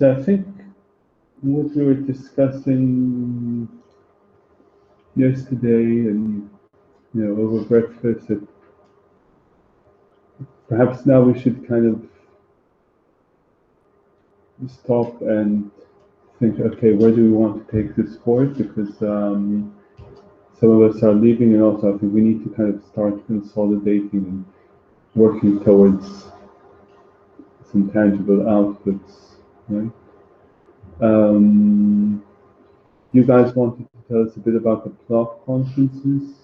So I think what we were discussing yesterday and over breakfast, that perhaps now we should kind of stop and think, okay, where do we want to take this forward? Because some of us are leaving, and also I think we need to kind of start consolidating and working towards some tangible outputs, right? You guys wanted to tell us a bit about the PLoP conferences?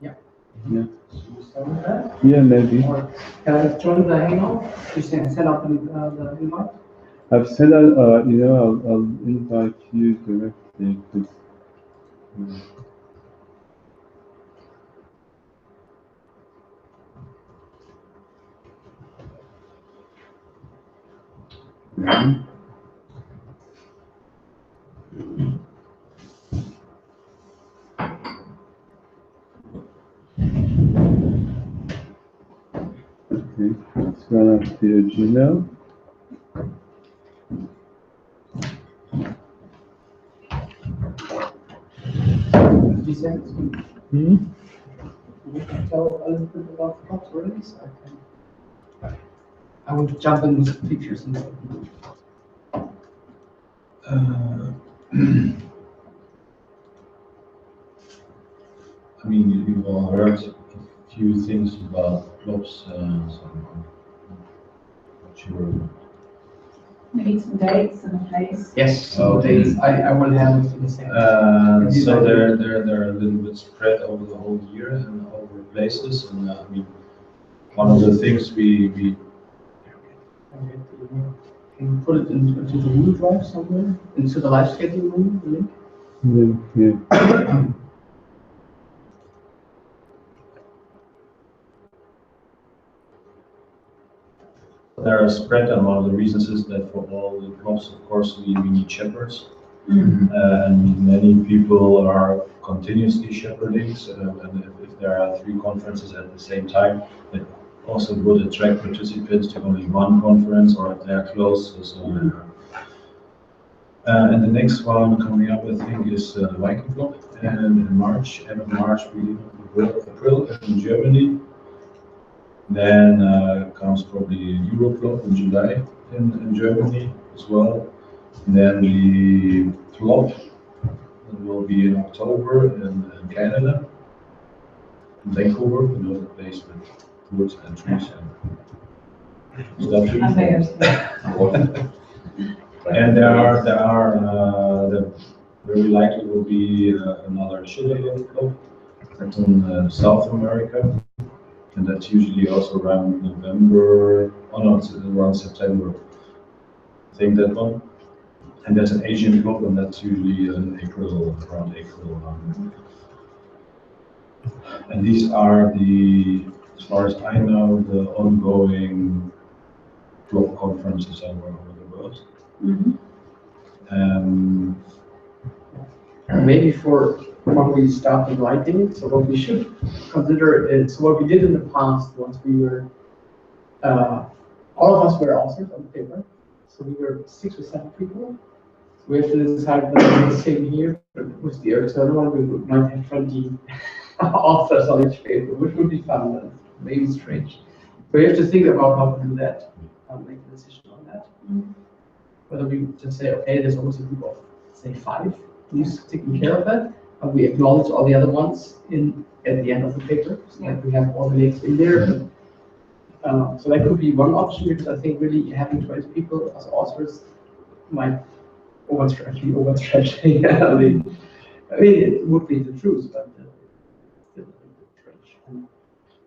Yeah. Yeah. Should we start with that? Yeah, maybe. Or can I join the Hangout? You set up the invite? I've sent out, I'll invite you directly, because okay, let's run up to your Gmail. Did you send it to me? We can tell a little bit about the PLoP already, so I want to jump in with pictures and I mean, you've all heard a few things about PLoPs, so I'm not sure. Maybe some dates and a place. yes, so dates, I will have it in a second. So they're a little bit spread over the whole year and over places, and I mean, one of the things we Can you put it into the Google Drive somewhere? Into the live schedule room, the link? Yeah. They're spread, and one of the reasons is that for all the PLoPs, of course, we need shepherds. And many people are continuously shepherding, so, and if there are 3 conferences at the same time, it also would attract participants to only one conference, or if they're close. And the next one coming up, I think, is EduPLoP, and in March, end of March, April in Germany. Then comes probably EduPLoP in July in Germany as well. And then the PLoP will be in October in Canada, in Vancouver, the place with woods and trees and stuff. And there are very likely will be another EduPLoP that's in South America, and that's usually also around November. Oh no, it's around September. I think that one. And that's an Asian club, and that's usually in April, around April. And these are as far as I know, the ongoing PLoP conferences over the world. Maybe for when we start inviting, so what we should consider is, so what we did in the past was we were, all of us were authors on the paper, so we were 6 or 7 people. We have to decide whether the same here, but with the external one, we might have 20 authors on each paper, which would be fun, but maybe strange. So we have to think about how to do that, make a decision on that. Whether we just say, okay, there's almost a group of, say, 5 who's taking care of that, and we acknowledge all the other ones at the end of the paper, so that we have all the links in there. So that could be one option, because I think really having 20 people as authors might overstretch. I mean, it would be the truth, but still a bit strange.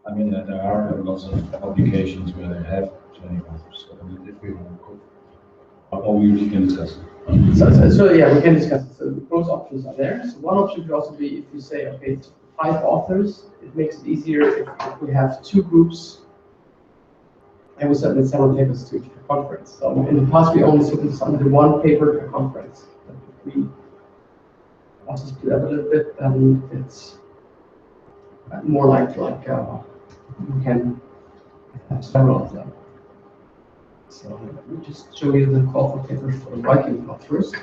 I mean, there are lots of publications where they have 20 authors, so I mean, if we want to, or we can discuss it. So yeah, we can discuss it. So both options are there. So one option could also be if you say, okay, it's 5 authors, it makes it easier if we have 2 groups and we submit several papers to each conference. So in the past, we only submitted 1 paper per conference. But if we also split up a little bit, then it's more like we can have several of them. So let me just show you the call for papers for the EduPLoP first.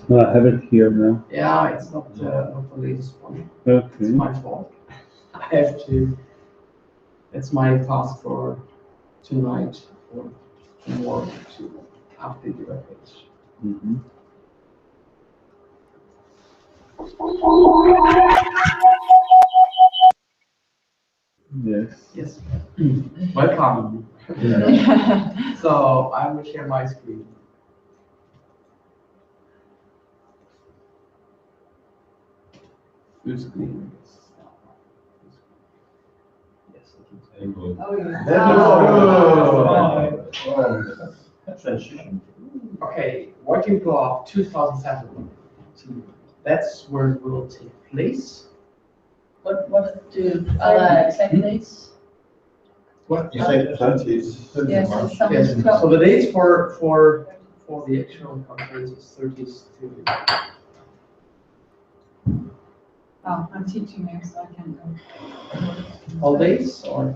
No, I have it here now. Yeah, it's not the latest one. It's Okay. my fault. I have to. That's my task for tonight or tomorrow to update the webpage. Mm-hmm. Yes. Yes. Welcome. So I will share my screen. Full screen. Yes. There you go. Oh, yeah. Okay, EduPLoP 2007. That's where it will take place. What do other exact dates? What? You say 30th Yes, March? some Yes. is So the dates for the actual conference is 30th to. Oh, I'm teaching there, so I can go. All dates or?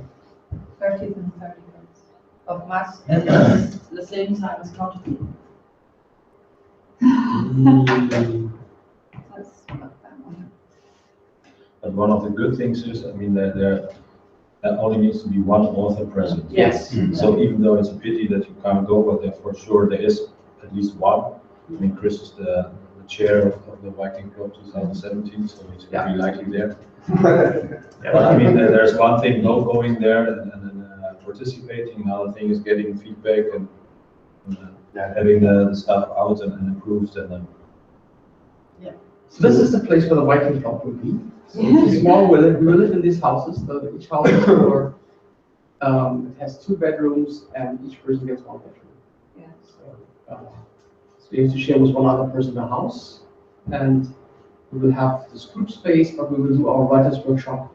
30th and 31st of March, and that's the same time as coffee. That's not that one. But one of the good things is, I mean, there only needs to be one author present. Yes. So even though it's a pity that you can't go, but there for sure there is at least one. I mean, Chris is the chair of the EduPLoP 2017, so he's very likely there. But I mean, there's one thing, going there and participating, another thing is getting feedback and having the stuff out and approved and then. So this is the place where the EduPLoP will be. So it's a small village. We will live in these houses. So each house is for, it has 2 bedrooms and each person gets 1 bedroom. Yeah. So you have to share with one other person the house, and we will have this group space, but we will do our writers workshop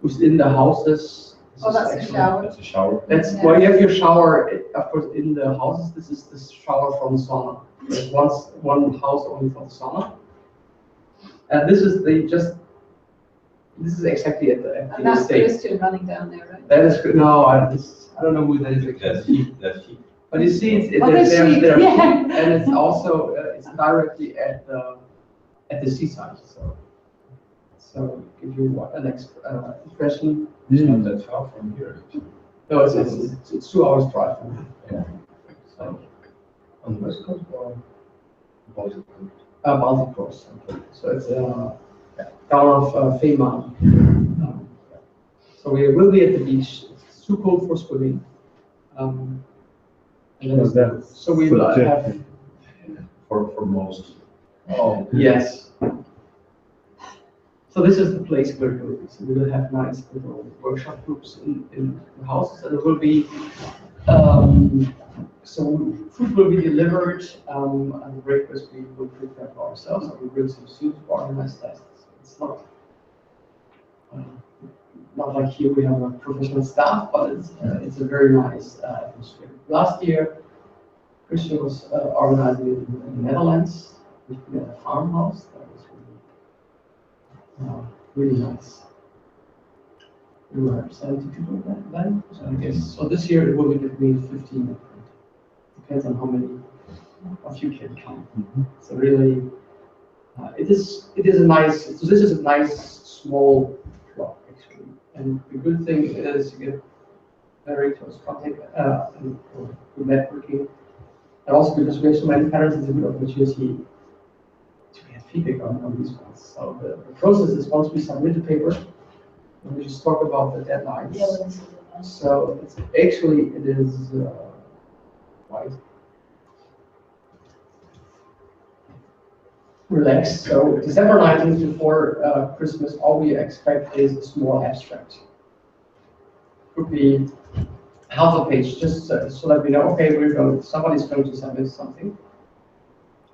within the houses. This Oh, is that's the actually- shower. That's a shower. That's Yeah. well, you have your shower, of course, in the houses. This is the shower from the sauna. There's one house only for the sauna, and this is this is exactly at And the that's estate. Christian running down there, right? That is good. No, I don't know who that is. That's heat, that's heat. But you see, it's Oh, there's that's sweet, there, yeah. and it's also it's directly at the seaside. So give you an impression. It's not that far from here. No, it's 2 hours drive. Yeah. So, On the west coast or? Baltic Coast. So it's down of Fehmarn. So we will be at the beach. It's too cold for swimming. And So that's so we will have. subjective. For most. Oh, yes. So this is the place where it will be. So we will have nice little workshop groups in the houses, and it will be, so food will be delivered, and breakfast we will prepare for ourselves, and we bring some students to organize that. It's not like here we have a professional staff, but it's a very nice atmosphere. Last year, Christian was organizing it in the Netherlands. We had a farmhouse. That was really nice. We were 70 people then, so I guess. So this year it will be between 15 and 20. Depends on how many of you can come. So really, it is a nice. So this is a nice small club actually, and the good thing is you get very close contact and good networking, and also because we have so many parents, it's a good opportunity to get feedback on these ones. So the process is once we submit the paper, and we just talk about the deadlines. Yeah, So it's actually it is quite relaxed. So December 19th before Christmas, all we expect is a small abstract. Could be half a page, just so that we know, okay, somebody's going to submit something.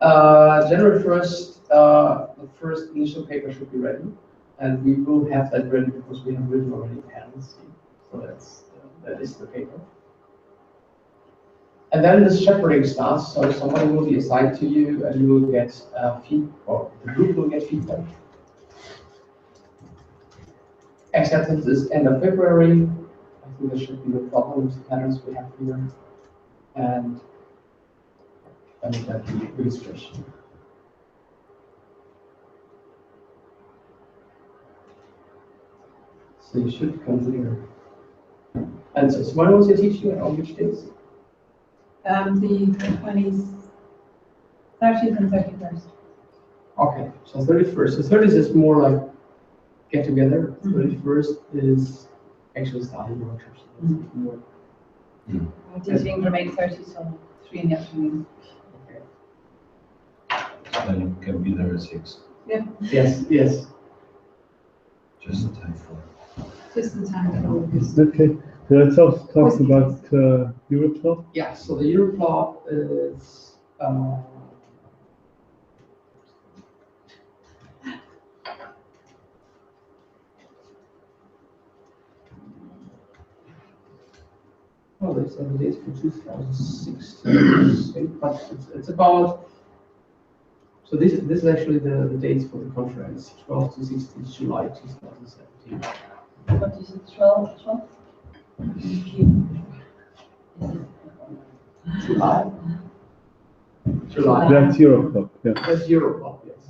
January 1st, the first initial paper should be ready, and we will have that ready because we have written already patents. So that is the paper. And then the shepherding starts. So somebody will be assigned to you, and you will get or the group will get feedback. Acceptance is end of February. I think there should be no problem with the patterns we have here. And I will get the illustration. So you should consider. And so when was you teaching on which days? The 20th, 30th and 31st. Okay, so 31st. So 30th is more like get together. 31st is actually starting the workshop. I'm teaching from 8:30 till 3 in the afternoon. Okay. Then you can be there at 6, Yes, yes. just in time for. Just in time for this. Okay, so let's also talk about EduPLoP. Yeah, so the EduPLoP is well, they said the dates for 2016, but it's about. So this is actually the dates for the conference, 12 to 16 July 2017. What is it, 12? July. July. That's EduPLoP, yeah. That's EduPLoP, yes.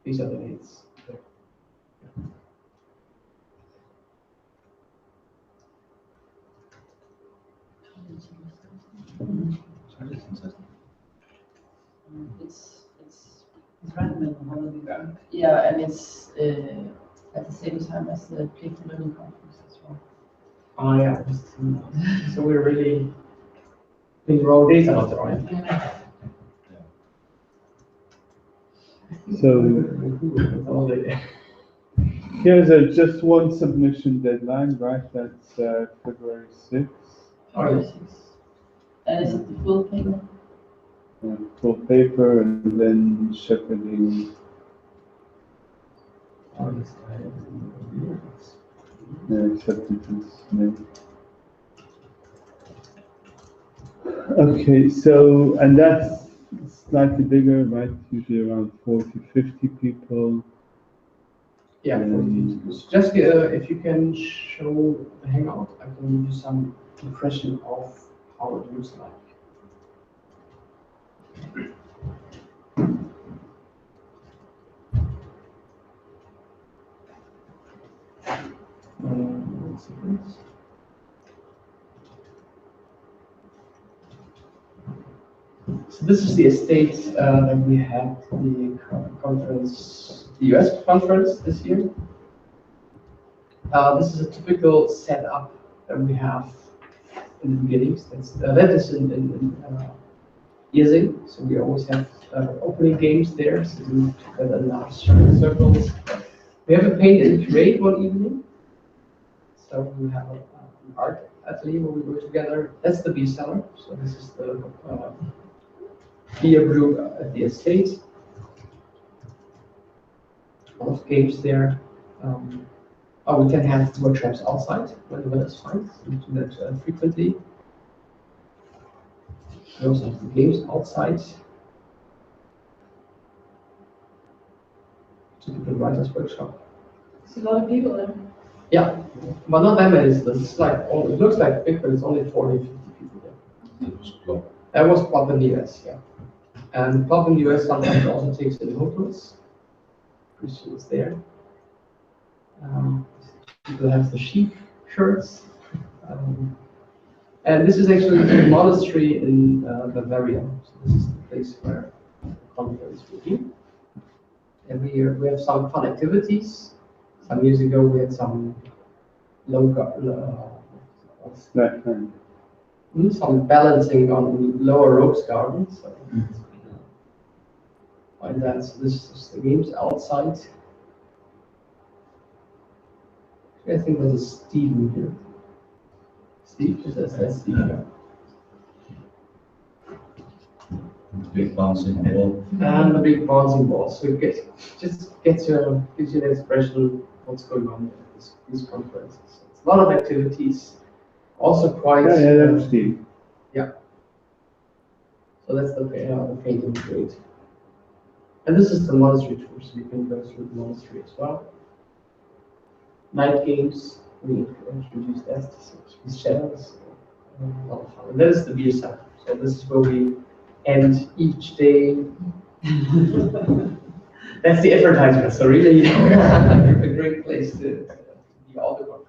These are the dates. It's random holiday. Yeah, and it's at the same time as the Play for Learning conference as well. Oh yeah, so we're really in the wrong days about it, right? So Holiday. here's just one submission deadline, right? That's February 6th. Oh, yes. And is it the full paper? Full paper and then shepherding Oh, yes. acceptances. Okay, so, and that's slightly bigger, right? Usually around 40, 50 people. Yeah, just if you can show the Hangout, I can give you some impression of how it looks like. One second. So this is the estate that we had the conference, the US conference this year. This is a typical setup that we have in the beginnings. That is in Easing. So we always have opening games there, so we have a large circles. We have a paint and create one evening. So we have an art atelier where we go together. That's the beer cellar. So this is the beer brew at the estate. A lot of games there. We can have workshops outside when the weather's fine. So we do that frequently. We also have the games outside. Typical writers' workshop. There's a lot of people there. Yeah, but not that many. It's like, it looks like big, but it's only 40, 50 people there. That was plop. That was PLoP in the US, yeah. And PLoP in the US sometimes also takes in hotels. Christian is there. People have the sheep shirts. And this is actually a monastery in Bavaria. So this is the place where the conference will be. Every year we have some fun activities. Some years ago we had some some balancing on lower ropes gardens. So, like that. So this is the games outside. I think there's Stephen here. Steve, that's Steve. Yeah. Big bouncing ball. And the big bouncing ball. So it gives you the expression what's going on at these conferences. So it's a lot of activities, also quite. Yeah, that's Steve. Yeah. So that's the painting grade. And this is the monastery tour, so you can go through the monastery as well. Night games, we introduced that, so these shadows, a lot of fun. And that is the beer side. So this is where we end each day. That's the advertisement, so really a great place to be all the work.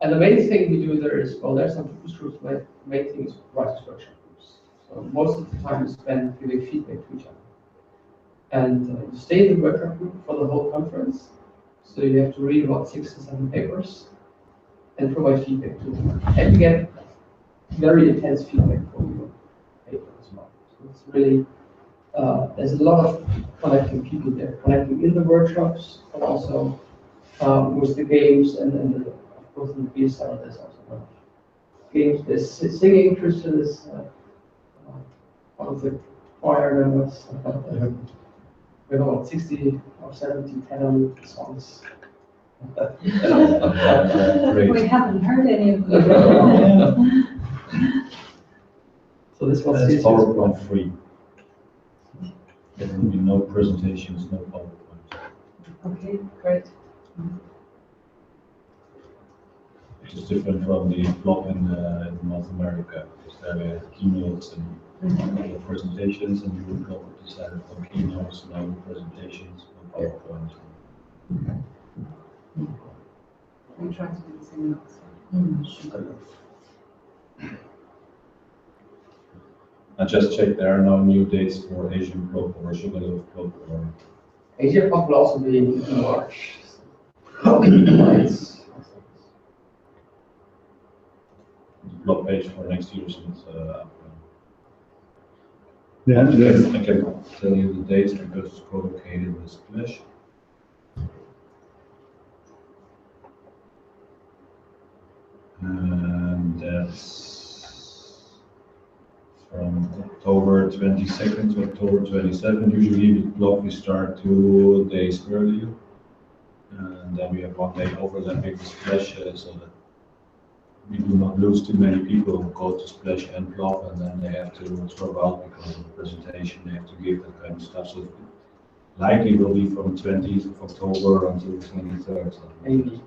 And the main thing we do there is, well, there's some focus groups, but the main thing is writers workshop groups. So most of the time we spend giving feedback to each other. And you stay in the workshop group for the whole conference. So you have to read about 6 to 7 papers and provide feedback to them. And you get very intense feedback from your paper as well. So it's really, there's a lot of connecting people there, connecting in the workshops, but also with the games and then of course in the beer cellar there's also a lot of games. There's singing. Christian is one of the choir members. We have about 60 or 70 tenor songs. We haven't heard any of them. So this was That's PowerPoint free. There will be no presentations, no PowerPoint. Okay, great. Which is different from the EduPLoP in North America, because there we have keynotes and a couple of presentations, and you will decided on keynotes, no presentations, no PowerPoint. We try to do the same also. I just checked, there are no new dates for EduPLoP or EduPLoP or EduPLoP will also be in March. Nice. EduPLoP page for next year since Yeah, I can tell you the dates because it's co-located with Splash. And that's from October 22nd to October 27th. Usually with EduPLoP we start 2 days earlier. And then we have 1 day overlapping with Splash so that we do not lose too many people who go to Splash and EduPLoP and then they have to drop out because of the presentation, they have to give that kind of stuff. So likely will be from 20th of October until the 23rd. So Maybe.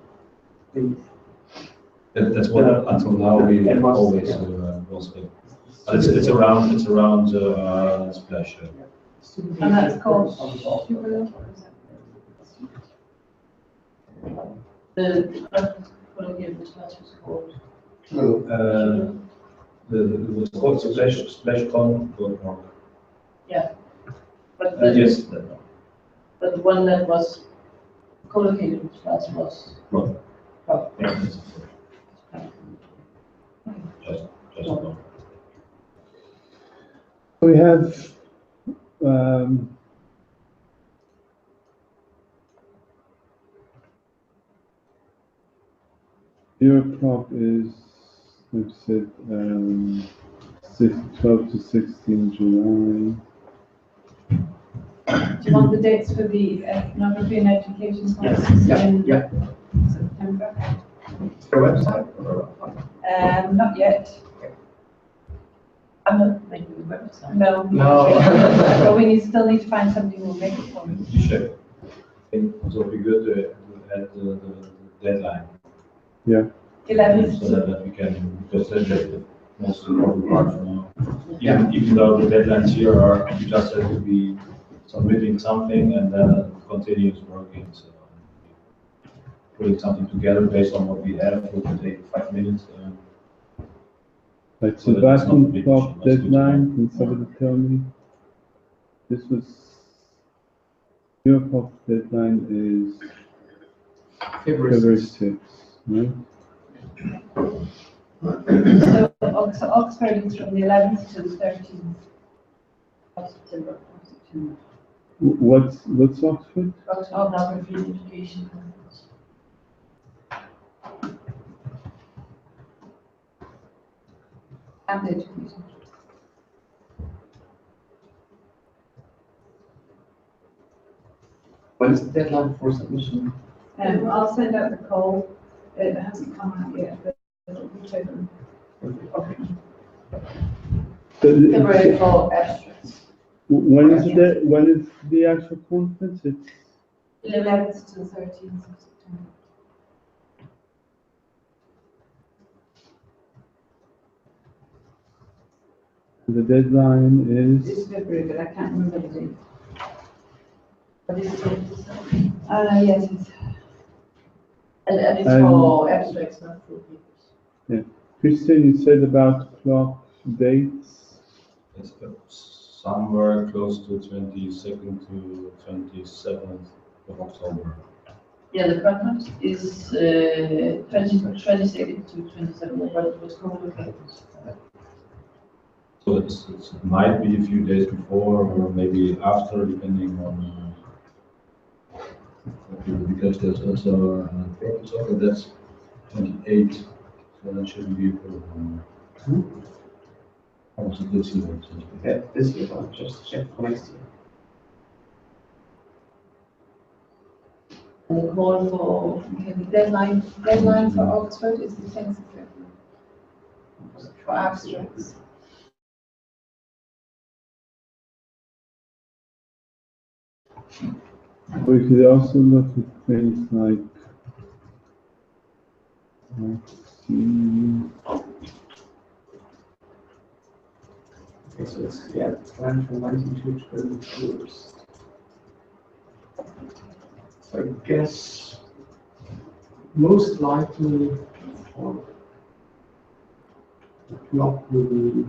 that's what until now we always was the. But it's around Splash. And that's called EduPLoP. The colloquial class was called. It's called splashcon.org. Yeah. But the, Yes. but the one that was collocated class was. Well, Oh. yeah, just one. we have EduPLoP is, we've said, 12 to 16 July. Do you want the dates for the ethnography and education courses in Yeah. September? Your website? Not yet. I'm not making the website. No. No. But we still need to find somebody who will make it for us. You check. I think it will be good to add the deadline. Yeah. 11th. So that we can, because that's the most important part for now. Even though the deadlines here are, you just have to be submitting something and then continuous working. So putting something together based on what we have will take 5 minutes. Like, So so that's back not a on big top issue, that's good. deadline, can somebody tell me? This was, EduPLoP deadline is February 6th, right? So Oxford is from the 11th to the 13th of September. What's Oxford? Ethnography and education conference. And education. When is the deadline for submission? I'll send out the call. It hasn't come out yet, but it'll be February. Okay. February for abstracts. When is the actual conference? It's 11th to the 13th of September. the deadline It's is February, but I can't remember the date. But it's Yes, it's and it's And- for abstracts, not full papers. Christian. You said about clock dates. It's somewhere close to 22nd to 27th of October. Yeah, the conference is 22nd to 27th, but it was co-located. So it might be a few days before or maybe after, depending on because there's also an province over that's 28, so that shouldn't be a problem. How was it this year? Yeah, this year, I'll just check for next year. And the call for, okay. The deadline for Oxford is the 10th of February for abstracts. We could also look at things like, let's see, Okay, so it's, yeah, it's planned from 19 to 21st. So I guess most likely for the clock will be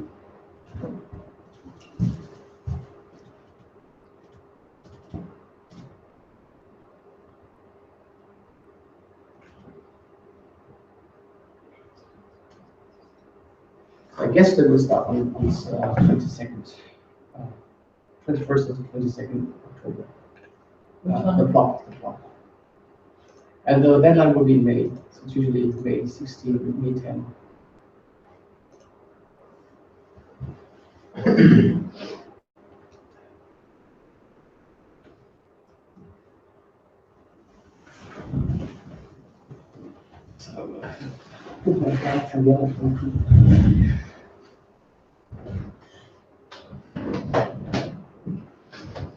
I guess there was that on 22nd, 21st to 22nd October. The plot. And the deadline will be in May. So it's usually May 16, May 10. So, back from the other one.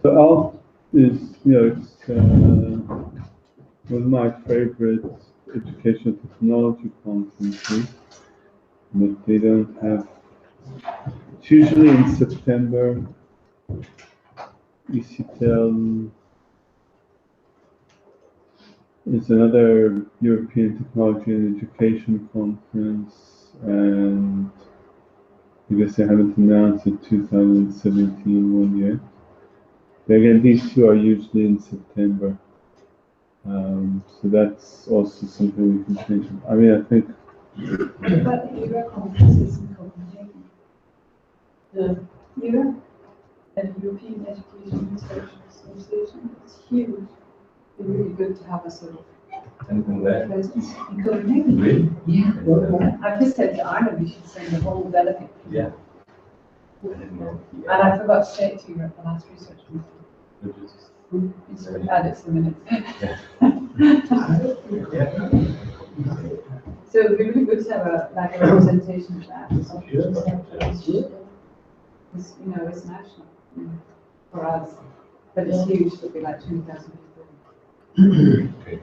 so ALP is, it's one of my favorite educational technology conferences, but they don't have, it's usually in September. ECTEL is another European Technology and Education Conference, and I guess they haven't announced it 2017 one yet. But again, these two are usually in September. So that's also something we can change. I mean, I think But the Euro conference is in Copenhagen. the Euro, the European Education Research Association, it's huge. It'd be really good to have a sort of Anything there? presence in Copenhagen. Really? Yeah. I've just said to Arne we should send the whole delegate. Yeah. And I forgot to say it to you at the last research meeting. It's added some minutes. So it'd be really good to have a representation of that. It's, it's national for us, but it's huge. It'll be like 20,000 people. Okay.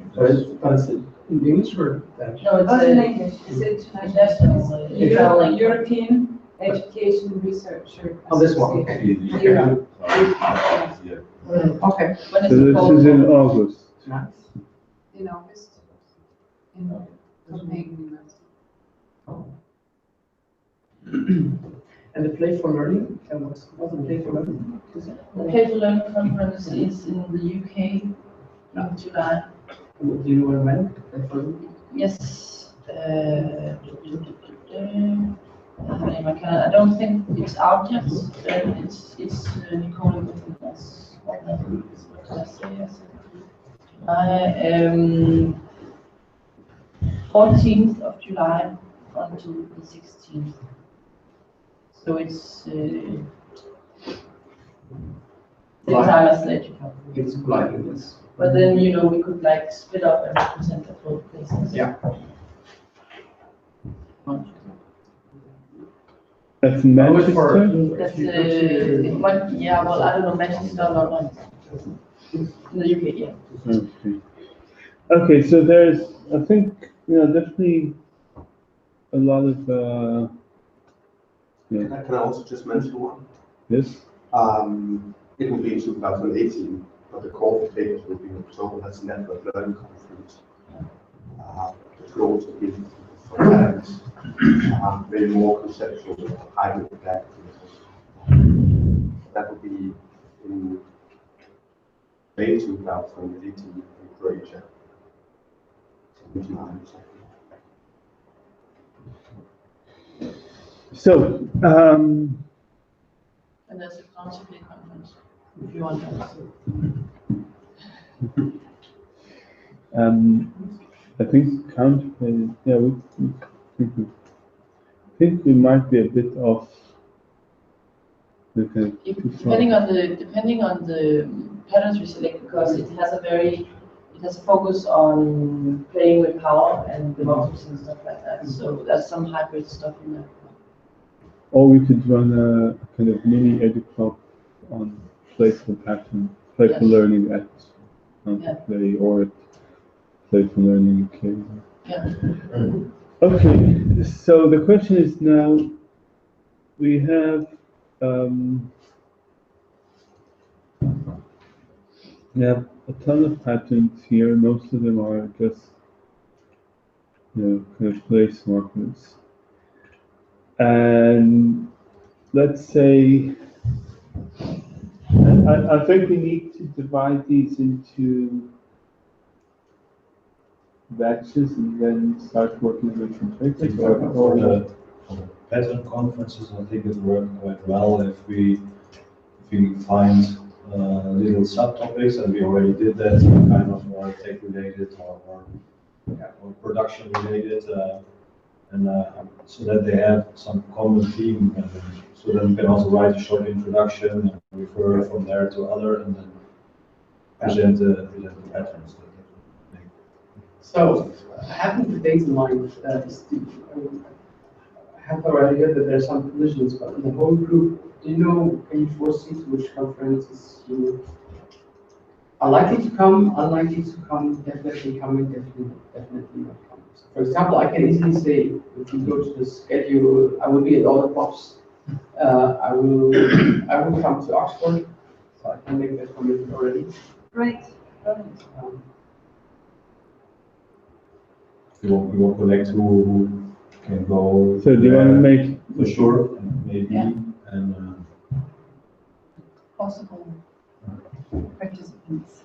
But it's in English or Dutch? no, it's Oh, in a English. It's international. international. European Education Researcher. Oh, this one, Association. okay. Euro. Yeah. Okay. When is so it this called? is in August. Nice. In August. In Copenhagen University. And the Play for Learning, what's the Play for Learning? The Play for Learning conference is in the UK in July. Do you know when? Play for Learning? Yes. I don't think it's out yet. It's Nicole with us. What did I say? I said 14th of July until the 16th. So it's same time as Electrical. It's like this. But then, we could like split up and represent at both places. Yeah. That's in Manchester? That's, it might, yeah, well, I don't know, Manchester or London. In the UK, yeah. Okay. Okay, so there's, I think, definitely a lot of, Can I also just mention one? yes. It will be in 2018, but the core of papers will be in October. That's a network learning conference. It could also be for parents, maybe more conceptual hybrid practices. That would be in May 2018 in Croatia. 79 or something. So, And there's a counterplay conference, if you want that. I think counterplay, yeah, I think we might be a bit off. Depending on the patterns we select, because it has a focus on playing with power and democracy and stuff like that. So there's some hybrid stuff in there. Or we could run a kind of mini EduPLoP on playful learning at counterplay or at playful learning occasion. Yeah. Okay, so the question is now, we have a ton of patterns here. Most of them are just, kind of place markers. And let's say, I think we need to divide these into batches and then start working with some papers. For the pattern conferences, I think it worked quite well if we find little subtopics, and we already did that, kind of tech related or production related, and so that they have some common theme, and so then you can also write a short introduction and refer from there to other, and then present the patterns. So, having the data in mind, I have already heard that there's some collisions, but in the whole group, can you foresee to which conferences you are likely to come, unlikely to come, definitely coming, definitely not coming? So for example, I can easily say, if you go to the schedule, I will be at all the PLoPs. I will come to Oxford, so I can make that commitment already. Right. We will collect who can go. So do you want to make for sure, maybe, and Possible participants.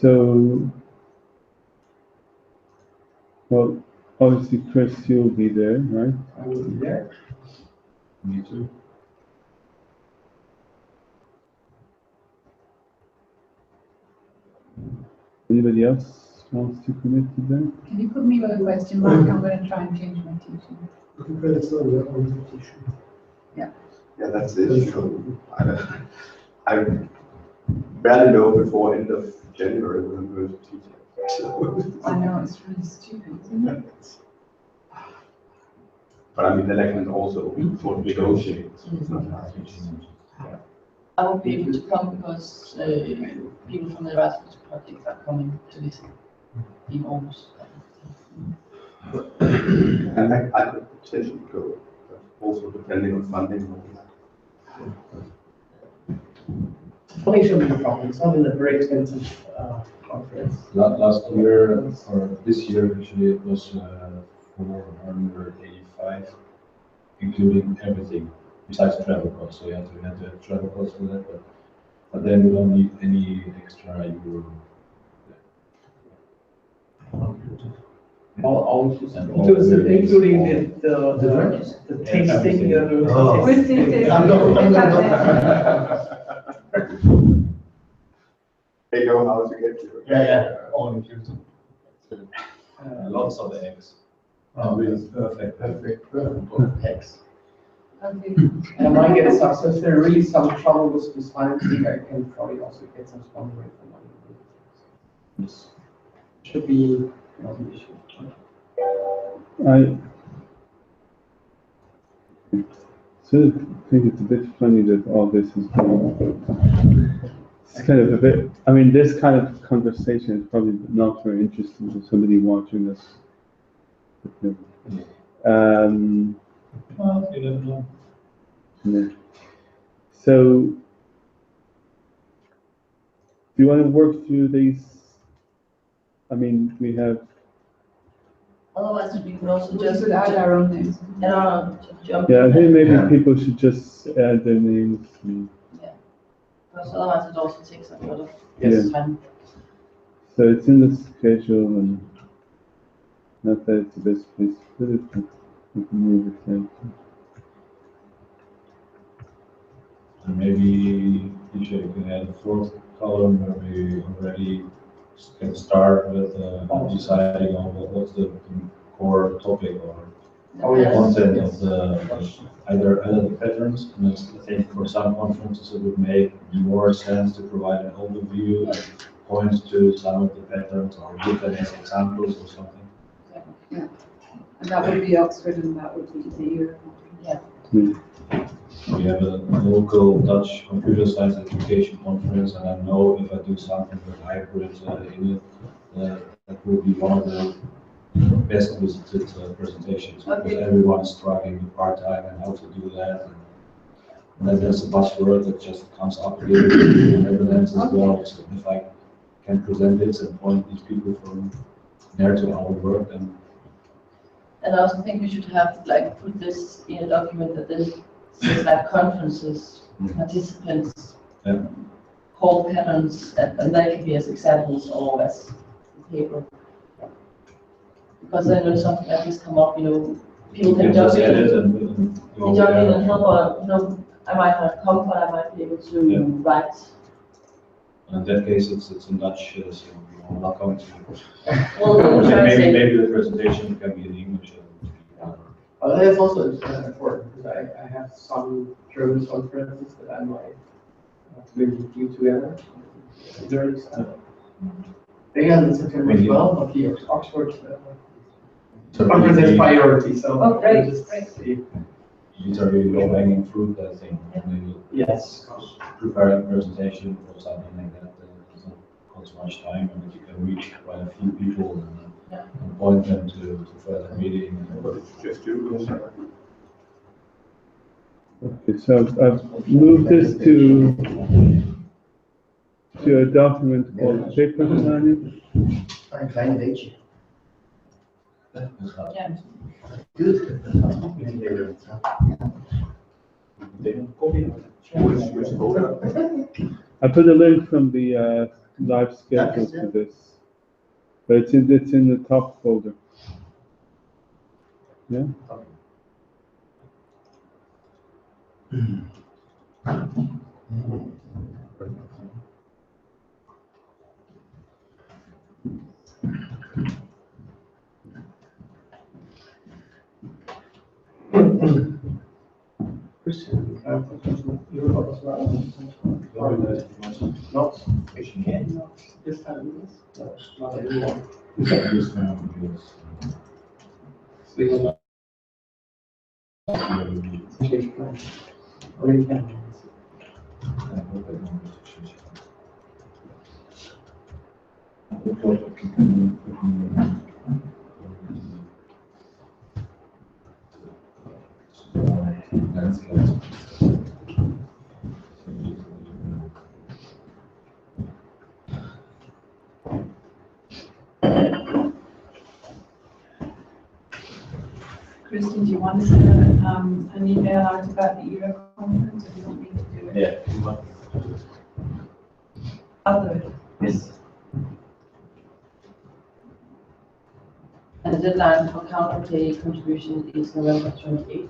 so? Well, obviously, Chris, you'll be there, right? I will be there. me too. Anybody else wants to commit to that? Can you put me with a question mark? I'm going to try and change my teaching. Yeah, that's the issue. I barely know before end of January when I'm going to teach it. So, I know, it's really stupid, isn't it? but I mean, then I can also sort of negotiate. So it's not hard. I won't be able to come because people from the Erasmus project are coming to listen in August. And I could potentially go, but also depending on funding and all that. Funding shouldn't be a problem. It's not a very expensive conference. Last year, or this year actually, it was 485, including everything besides travel costs. So we had to have travel costs for that, but then we don't need any extra euro. All And including the tasting. With the- They know how to get you. All inclusive. Lots of eggs. Really perfect. X. Okay. And I might get some, so if there are really some trouble with this financing, I can probably also get some sponsor from money. Yes. Should be not an issue. I sort of think it's a bit funny that all this is going. It's kind of a bit. I mean, this kind of conversation is probably not very interesting to somebody watching us. Well, you never know. Yeah. So, do you want to work through these? I mean, we have. Otherwise, we could also We just should add our own names. jump. Yeah, I in think and- maybe people should just add their names. Because otherwise, it also takes up a lot of Yes. time. So it's in the schedule, and not that it's the best place to put it, but we can move it down. And maybe you can add a fourth column where we already can start with deciding on what's the core topic or Oh, yeah. content of the either the patterns. And I think for some conferences it would make more sense to provide an overview and point to some of the patterns or give them as examples or something. And that would be Oxford and that would be the year. We have a local Dutch computer science education conference, and I know if I do something with hybrid in it, that will be one of the best visited presentations, because everyone is struggling with part-time and how to do that. And then there's a buzzword that just comes up again in the Netherlands as well. So if I can present this and point these people from there to our work, then And I also think we should have, like, put this in a document that then says, like, conferences, participants, Yeah. call patterns, and that can be as examples or as paper. Because then when something like this come up, people can jump just in. edit and They jump in and help, or, I might not come, but I might be able to Yeah. write. in that case, it's in Dutch, so you're welcome to. Well, we try to say, Maybe the presentation can be in English. But that's also important, because I have some German conferences that I might maybe do together. There's, they have in September as well, but the Oxford conference has priority, so. Oh, great, just great. see. These are really low hanging fruit, I think. Maybe Yes. preparing a presentation or something like that doesn't cost much time, and you can reach quite a few people and point them to further reading. What did you just do? Okay, so I've moved this to a document called paper planning. Een klein beetje. yeah. Good. I put a link from the live schedule to this, but it's in the top folder. Yeah. Christian, Europe as well. Not, this time, no, not anymore. So you will change plan. Or you can. Kristen, do you want to send an email out about the ERA conference, or do you want me to do it? Yeah. I'll do it. Yes. And the deadline for counterpay contribution is November 28th.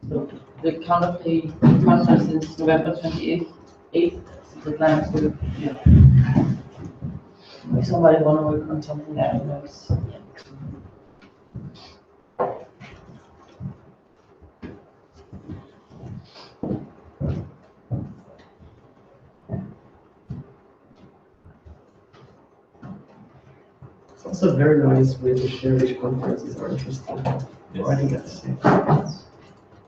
So the counterpay conference is November 28th, the deadline for, if somebody want to work on something that it's, yeah. It's also a very nice way to share which conferences are interesting. Writing at the same time.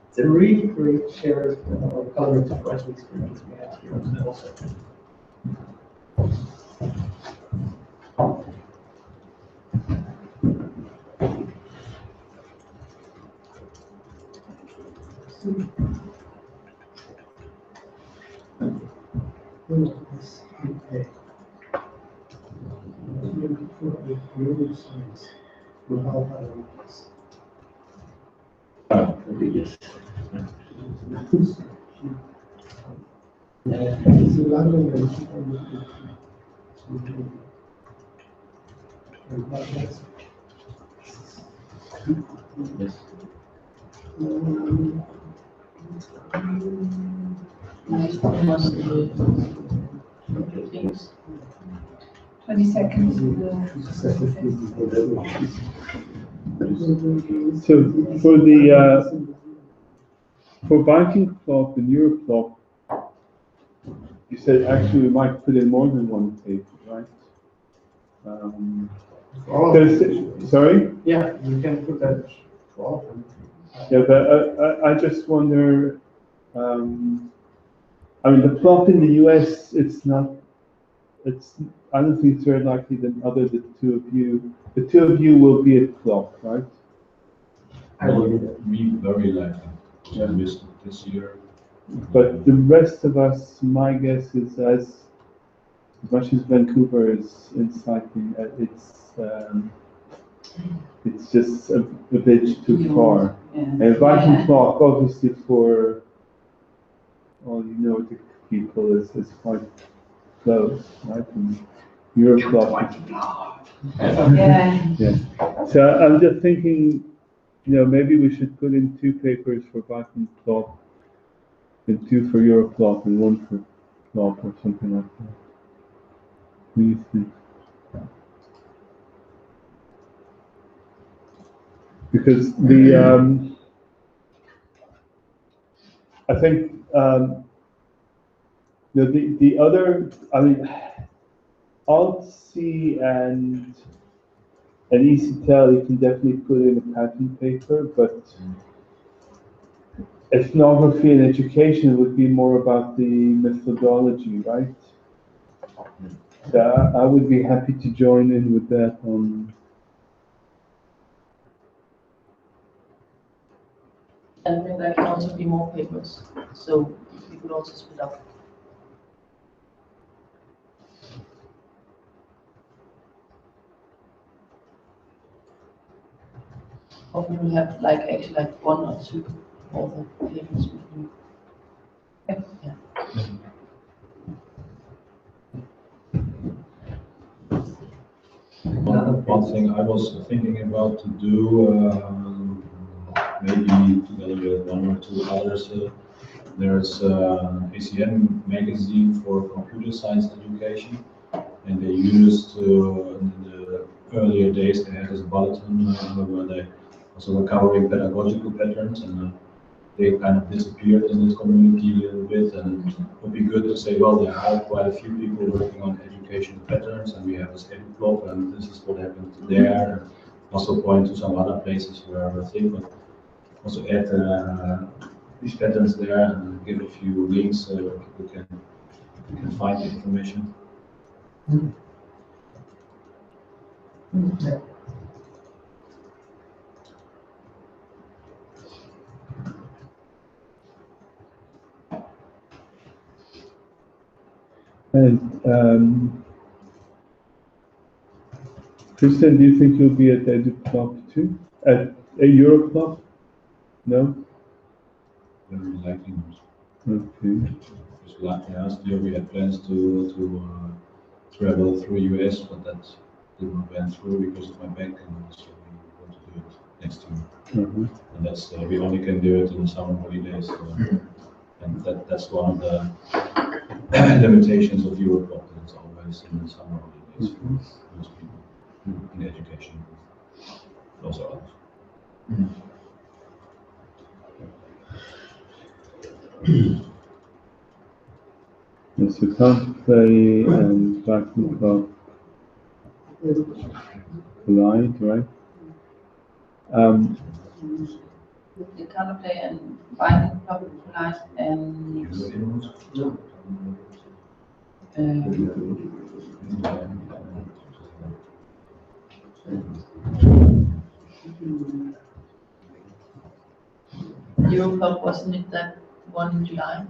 It's a really great shared collaborative writing experience we have here also. Yes. Yes. Things. 20 seconds. So for the for Viking plop and EuroPlop, you said actually we might put in more than one paper, right? Sorry? Yeah, you can put that for all of them. Yeah, but I just wonder, I mean, the plop in the US, I don't think it's very likely that other than the two of you will be at plop, right? I will be very likely. Yeah. This year. But the rest of us, my guess is as much as Vancouver is inciting, it's just a bit too far. And Viking plop, obviously for all you Nordic people, is quite close, right? And EuroPlop. Yeah. Yeah. So I'm just thinking, maybe we should put in 2 papers for Viking plop, and 2 for EuroPlop, and 1 for plop, or something like that. What do you think? Because I think the other, I mean, Alt-C and ECTEL you can definitely put in a patent paper, but ethnography and education would be more about the methodology, right? So I would be happy to join in with that on. And then there can also be more papers, so we could also split up. Or we will have actually 1 or 2 author papers. Yeah. One thing I was thinking about to do, maybe together with 1 or 2 others, there's an ACM magazine for computer science education, and they used in the earlier days they had this bulletin where they also were covering pedagogical patterns, and they kind of disappeared in this community a little bit, and it would be good to say, well, there are quite a few people working on educational patterns, and we have this EduPLoP, and this is what happened there, and also point to some other places where I think, but also add these patterns there and give a few links where people can find the information. And Christian, do you think you'll be at EduPLoP too? At a EuroPlop? No? Very likely not. Okay. Because last year we had plans to travel through US, but that didn't went through because of my back, and so we want to do it next year. And that's we only can do it in summer holidays, and that's one of the limitations of EuroPlop. It's always in the summer holidays. those people in education. Those are others. Yes, you can't play and EduPLoP collide, right? You cannot play and binding public collide and EduPLoP, wasn't it that one in July?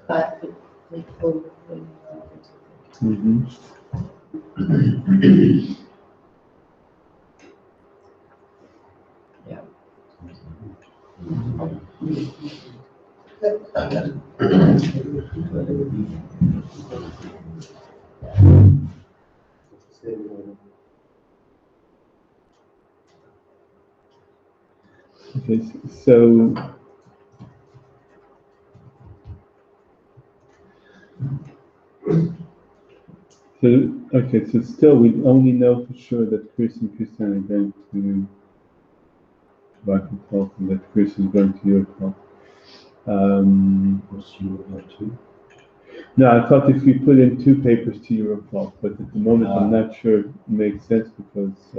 That would make both. Mm-hmm. Yeah. Okay, so so still we only know for sure that Chris and Christian are going to EduPLoP and that Chris is going to EduPLoP. What's EduPLoP 2? No, I thought if we put in 2 papers to EduPLoP, but at the moment I'm not sure it makes sense because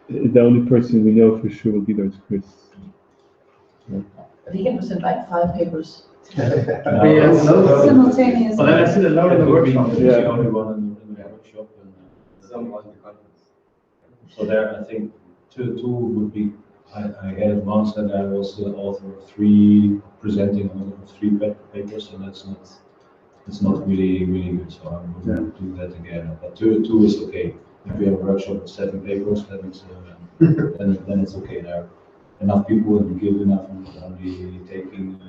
the only person we know for sure will be there is Chris. Yeah. But he can present like 5 papers. Simultaneous. Well, then I see the load in the workshop. It's the only one in the workshop. And, so there, I think two would be. I had once that I was the author of 3 presenting on 3 papers, and it's not really good. So I wouldn't do that again. But two is okay. If we have a workshop with 7 papers, then it's then it's okay. There are enough people and we give enough and only taking.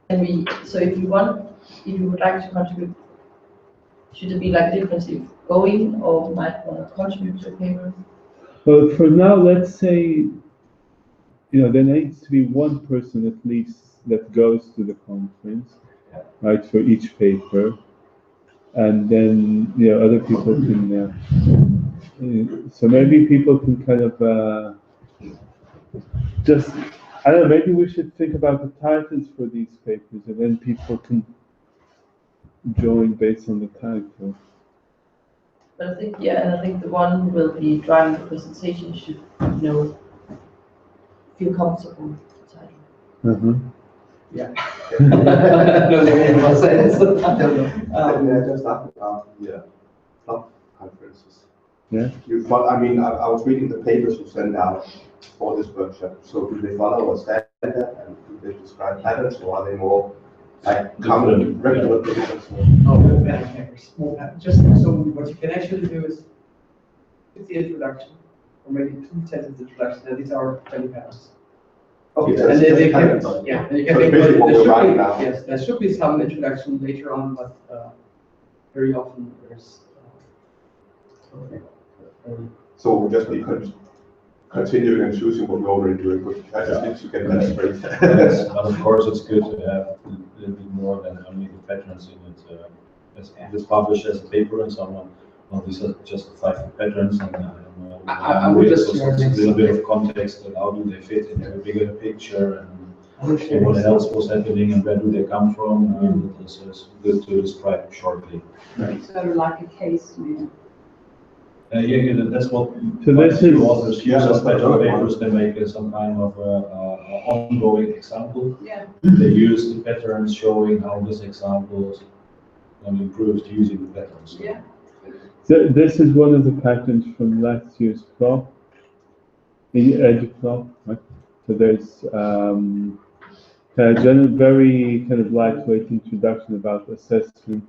And so if you would like to contribute, should it be like difference if going or might want to contribute to a paper? Well, for now, let's say, there needs to be one person at least that goes to the conference, right, for each paper. And then, other people can, so maybe people can kind of just, I don't know, maybe we should think about the titles for these papers and then people can join based on the title. But I think the one who will be driving the presentation should, feel comfortable with the title. Uh-huh. Yeah. No, there ain't no sense. Just talk about the club conferences. Yeah. I was reading the papers you sent out for this workshop. So do they follow a standard and do they describe patterns, or are they more like common regular papers? Oh, no pattern papers, more pattern. Just so what you can actually do is with the introduction, or maybe 2 sentences introduction, and these are 20 patterns. Okay, And then they can, so yeah, and you can it's make, basically what there we're should writing be, now. yes, there should be some introduction later on, but very often there's. So we'll just be continuing and choosing what we're already doing, but I just need to get that straight. Yes, but of course it's good to have a little bit more than only the patterns in it. If it's published as a paper and someone, well, these are just 5 patterns and I would just a little bit of context and how do they fit into a bigger picture and what else was happening and where do they come from. It's good to describe shortly. Sort of like a case, maybe. Yeah, that's what So this is- authors use as pattern papers. They make some kind of ongoing example. Yeah. They use the patterns showing how this example improves using the patterns. Yeah. So this is one of the patterns from last year's PLoP, the EduPLoP, right? So there's very kind of lightweight introduction about assessment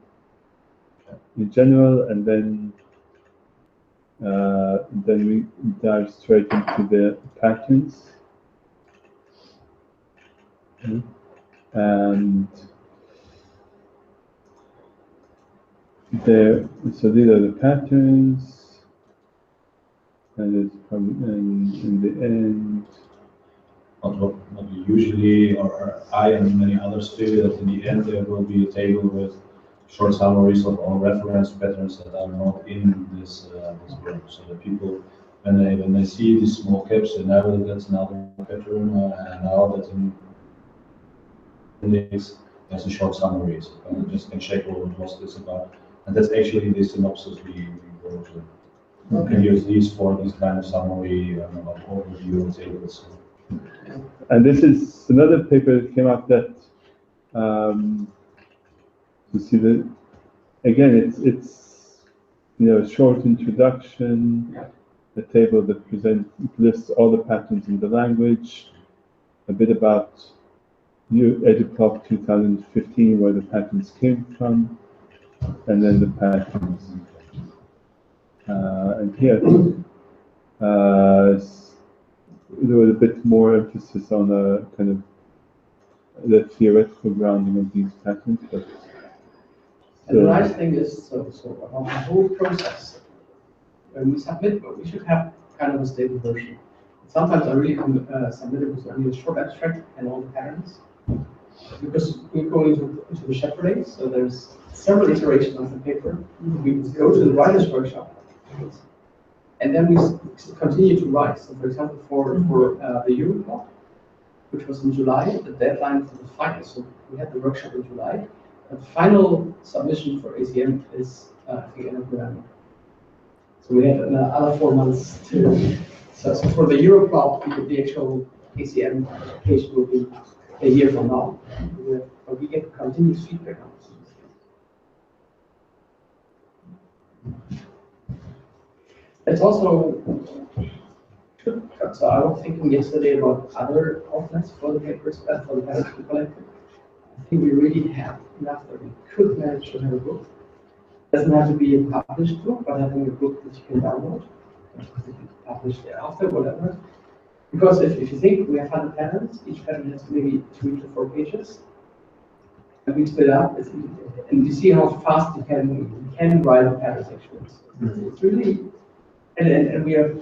in general, and then we dive straight into the patterns. And so these are the patterns. And it's probably in the end. What we usually, or I and many others do, that in the end there will be a table with short summaries of all reference patterns that are not in this book, so that people, when they see these small caps, they know that that's another pattern, and now that in this there's a short summary, so you just can check what was this about, and that's actually the synopsis we wrote. You can use these for this kind of summary, overview tables. And this is another paper that came out that you see that again. It's a short introduction, a table that lists all the patterns in the language, a bit about EduPLoP 2015, where the patterns came from, and then the patterns. And here, there was a bit more emphasis on a kind of the theoretical grounding of these patterns, but and the nice thing is, so about the whole process, when we submit, but we should have kind of a stable version. Sometimes I really submit it with only a short abstract and all the patterns, because we're going into the shepherding, so there's several iterations of the paper. We go to the writer's workshop, and then we continue to write. So, for example, for the EduPLoP, which was in July, the deadline for the final. So we had the workshop in July. The final submission for ACM is I think end of November. So we have another 4 months to. So for the EduPLoP, the actual ACM application will be a year from now. But we get continuous feedback on this. It's also, so I was thinking yesterday about other outlets for the papers, for the patterns we collected. I think we really have enough that we could manage to have a book. Doesn't have to be a published book, but having a book that you can download, publish thereafter, whatever. Because if you think we have 100 patterns, each pattern has maybe 2 to 4 pages, and we split up, and you see how fast you can write the patterns actually. It's really, and we are,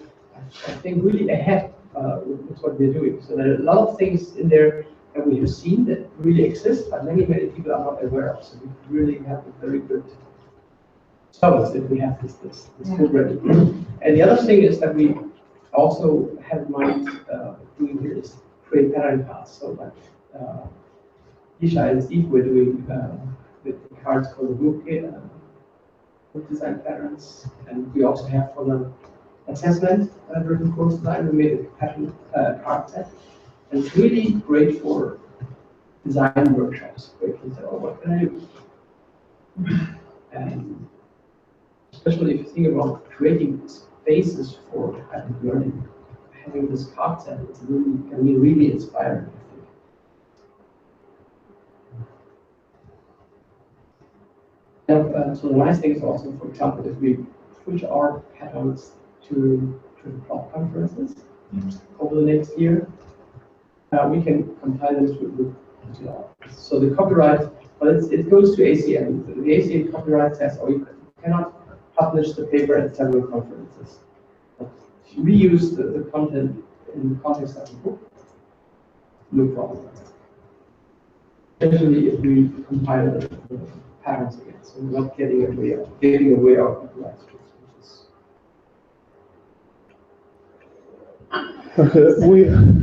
I think, really ahead with what we're doing. So there are a lot of things in there that we have seen that really exist, but many people are not aware of. So we really have a very good service if we have this code ready. And the other thing is that we also have in mind doing here is create pattern cards. So like Isha and Steve were doing the cards for the book design patterns, and we also have for the assessment written course design. We made a pattern card set, and it's really great for design workshops where you can say, "Oh, what can I do?" And especially if you think about creating spaces for active learning, having this card set can be really inspiring. And so the nice thing is also, for example, if we push our patterns to the EduPLoP conferences over the next year, we can compile them to so the copyright, but it goes to ACM. The ACM copyright says, oh, you cannot publish the paper at several conferences. But if you reuse the content in the context of the book, no problem. Especially if we compile the patterns again, so we're not getting away of copyright.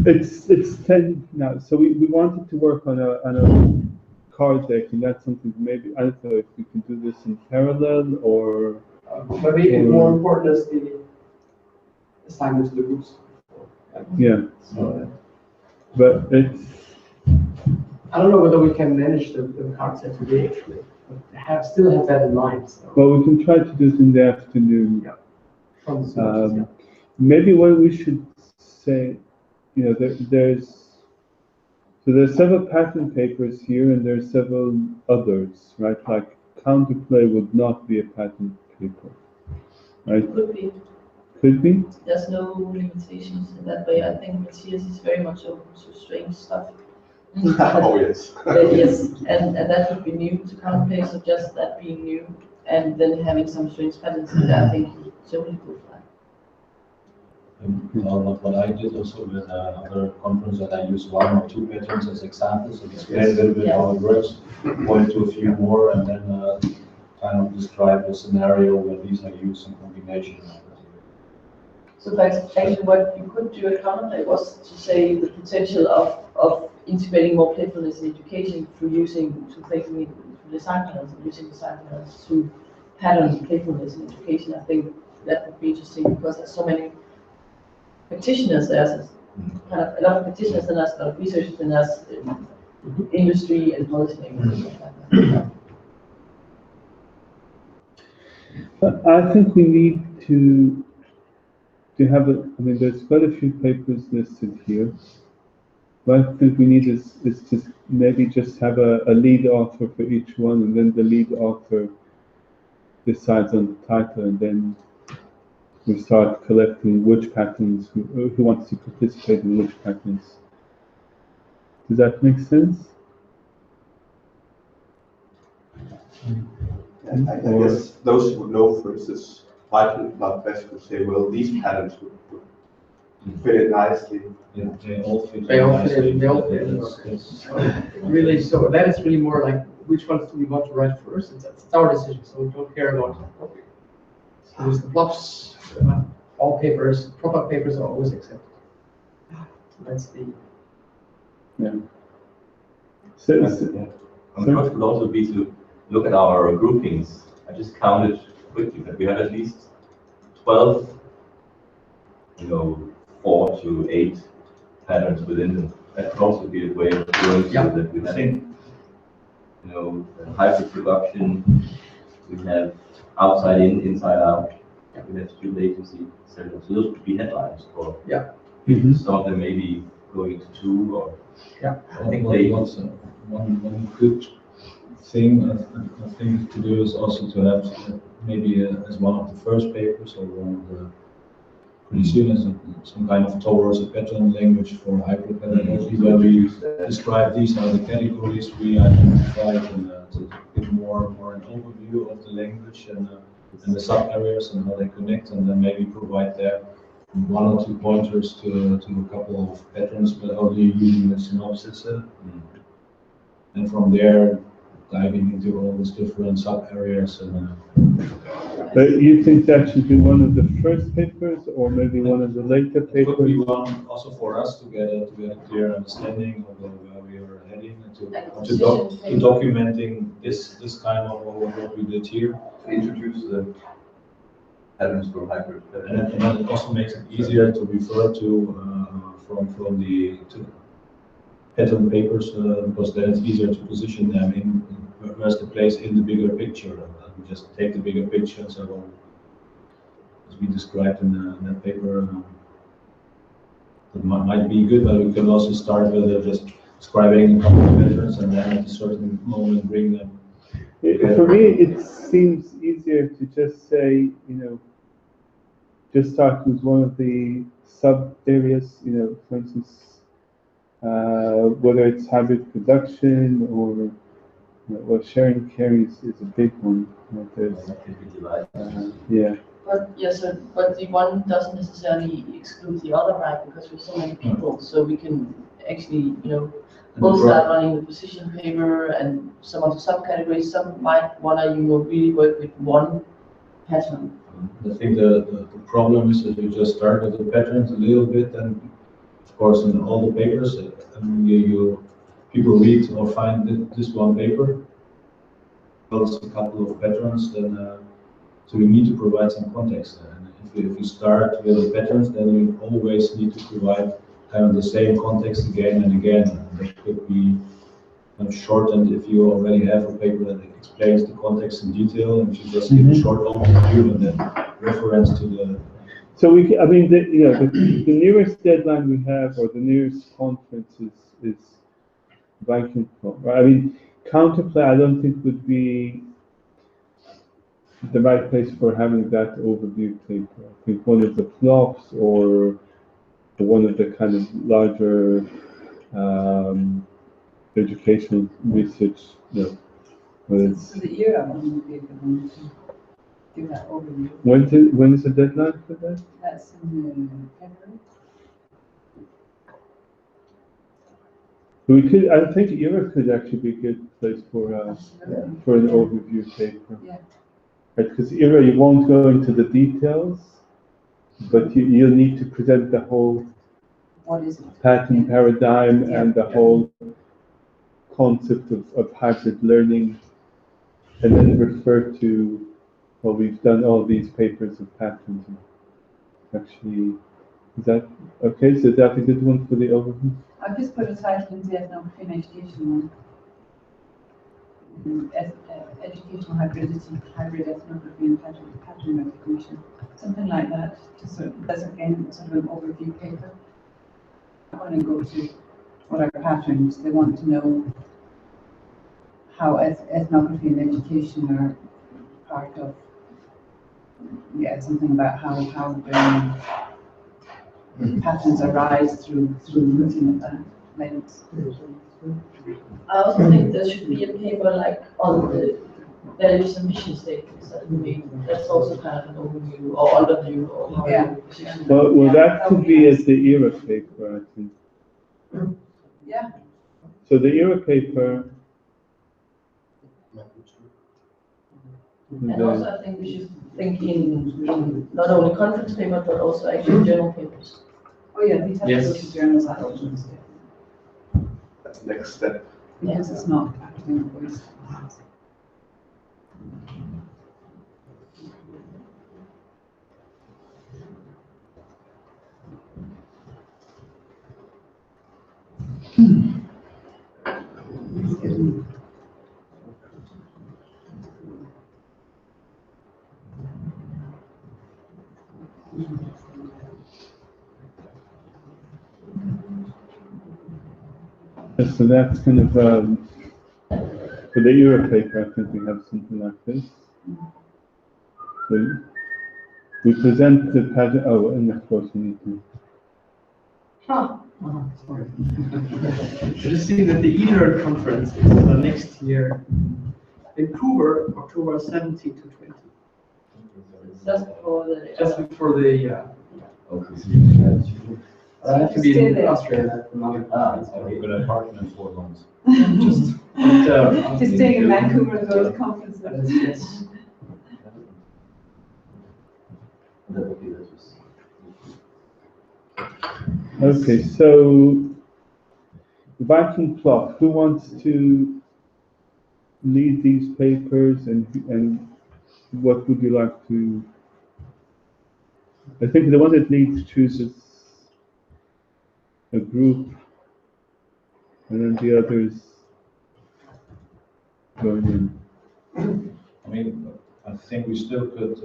It's 10 now, so we wanted to work on a card deck, and that's something maybe, I don't know if we can do this in parallel or. But maybe more important is the assignment to the groups. Yeah. So, but it's. I don't know whether we can manage the card set today actually, but still have that in mind. So. Well, we can try to do it in the afternoon. Yeah. From the maybe what we should say, there's several pattern papers here, and there's several others, right? Like counterplay would not be a pattern paper, right? Could be. Could be. There's no limitations in that way. I think Matthias is very much open to strange stuff. Oh, yes. Yes, and that would be new to counterplay, so just that being new, and then having some strange patterns in there, I think totally good. What I did also with other conference that I use one or two patterns as examples and explain a little bit how it works, point to a few more, and then kind of describe a scenario where these are used in combination. So actually what you could do at Counterplay was to say the potential of integrating more playfulness in education through taking design patterns and using design patterns to pattern playfulness in education. I think that would be interesting because there's so many practitioners, there's kind of a lot of practitioners in us, a lot of researchers in us, industry and policymakers. I think we need to have a, I mean, there's quite a few papers listed here. What I think we need is to maybe just have a lead author for each one, and then the lead author decides on the title, and then we start collecting which patterns, who wants to participate in which patterns. Does that make sense? And I guess those who would know, for instance, EduPLoP best would say, well, these patterns would fit it nicely. Yeah, they all fit. They all nicely. fit. They all fit. Yes. Really, so that is really more like which ones do we want to write first? It's our decision, so we don't care about topic. So there's the plops, all papers, proper papers are always accepted. That's the. Yeah. And the first would also be to look at our groupings. I just counted quickly that we have at least 12, 4 to 8 patterns within them. That could also be a way of doing so that we have, hybrid production, we have outside in, inside out, we have stream latency, etc. So those could be headlines for some of them maybe going to 2 or I think one good thing I think to do is also to have maybe as one of the first papers or one of the pretty soon as some kind of towards a pattern language for hybrid pedagogy where we describe these are the categories we identified and to give more an overview of the language and the sub areas and how they connect, and then maybe provide there one or two pointers to a couple of patterns, but only using the synopsis. And from there, diving into all these different sub areas. But you think that should be one of the first papers, or maybe one of the later It could be papers? one also for us to get a clear understanding of where we are heading and to documenting this kind of what we did here. to introduce the patterns for hybrid. And then it also makes it easier to refer to from the pattern papers because then it's easier to position them in where's the place in the bigger picture. We just take the bigger picture and so on, as we described in that paper. It might be good, but we can also start with just describing a couple of patterns and then at a certain moment bring them. For me, it seems easier to just say, just start with one of the sub areas, for instance, whether it's hybrid production or sharing carries is a big one. Yeah. But the one doesn't necessarily exclude the other, right? Because we're so many people, so we can actually, both start running the position paper and some of the subcategories. Some might want to, really work with one pattern. I think the problem is that you just start with the patterns a little bit, and of course in all the papers, people read or find this one paper, plus a couple of patterns, then so we need to provide some context. And if you start with the patterns, then you always need to provide kind of the same context again and again. And that could be shortened if you already have a paper that explains the context in detail, and you just give a short overview and then reference to the. So the nearest deadline we have, or the nearest conference is Viking Club, right? I mean, Counterplay I don't think would be the right place for having that overview paper. I think one of the flops or one of the kind of larger educational research, whether it's The era one would be a good one. give that overview. When is the deadline for that? That's in February. We could, I think ERA could actually be a good place for Absolutely. for an overview paper. Yeah. Right, because ERA, you won't go into the details, but you'll need to present the whole What is it? pattern paradigm Yeah. and the whole concept of hybrid learning, and then refer to, well, we've done all these papers of patterns. Actually, is that okay? So is that a good one for the overview? I've just put a title in the ethnography and education one. Educational hybridity, hybrid ethnography and pattern recognition. Something like that. Just that's again sort of an overview paper. I want to go to what are patterns. They want to know how ethnography and education are part of, something about how patterns arise through looking at that lens. I also think there should be a paper like on the values and mission statements that we made. That's also kind of an overview or underview or how Yeah. you position Well, that could be as the ERA paper, I think. Yeah. So the ERA paper. And also, I think we should think in not only conference papers, but also actually journal papers. Oh yeah, these have to go to journals afterwards. That's the next step. Because it's not academic voice. So that's kind of, for the ERA paper, I think we have something like this. So we present the pattern, and of course we need to. Sorry. Just seeing that the EDER conference is next year in Vancouver, October 17 to 20. Just before the. Just before the, I have to be Stay in there. Australia. We're gonna partner in 4 months. Just, Just staying in Vancouver and go to conferences. yes. Okay, so EduPLoP, who wants to lead these papers and what would you like to? I think the one that leads chooses a group, and then the others join in. I mean, I think we still could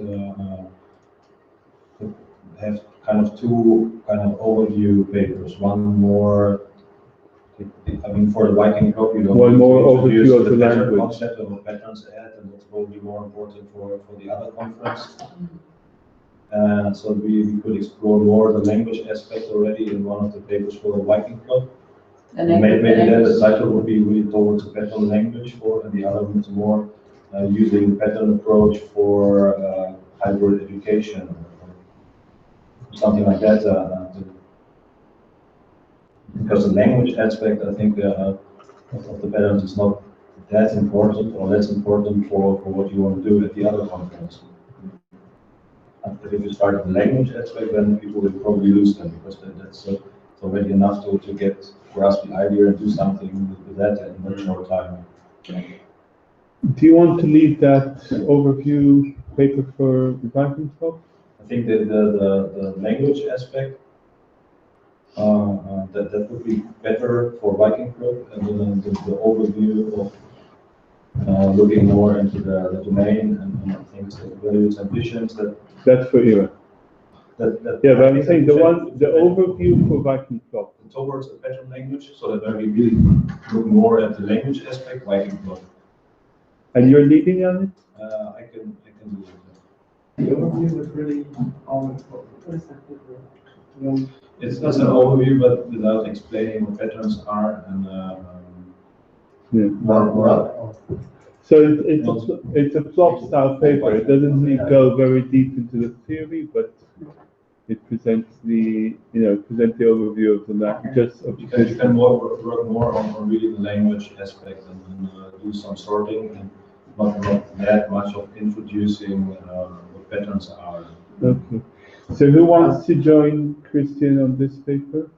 have kind of 2 kind of overview papers. One more, I mean, for the Viking group, you don't One need to more introduce overview of the pattern language. concept of a patterns ahead, and that will be more important for the other conference. So we could explore more the language aspect already in one of the papers for the Viking club. Maybe then the title would be really towards the pattern language and the other one is more using the pattern approach for hybrid education, something like that. Because the language aspect, I think, of the patterns is not that important or less important for what you want to do at the other conference. But if you start with the language aspect, then people will probably lose them because that's already enough to get grasp the idea and do something with that in a short time. Do you want to lead that overview paper for EduPLoP? I think the language aspect that would be better for Viking Club, and then the overview of looking more into the domain and things like values and visions That's for ERA. Yeah, but I'm saying the overview for EduPLoP. towards the pattern language, so that we really look more at the language aspect, Viking Club. And you're leading on it? I can do it. The overview was really what is that? It's not an overview, but without explaining what patterns are and Yeah. more. So it's a plop style paper. It doesn't really go very deep into the theory, but it presents the present the overview of the just of You can work more on really the language aspect and do some sorting and not that much of introducing what patterns are. Okay. So who wants to join Christian on this paper?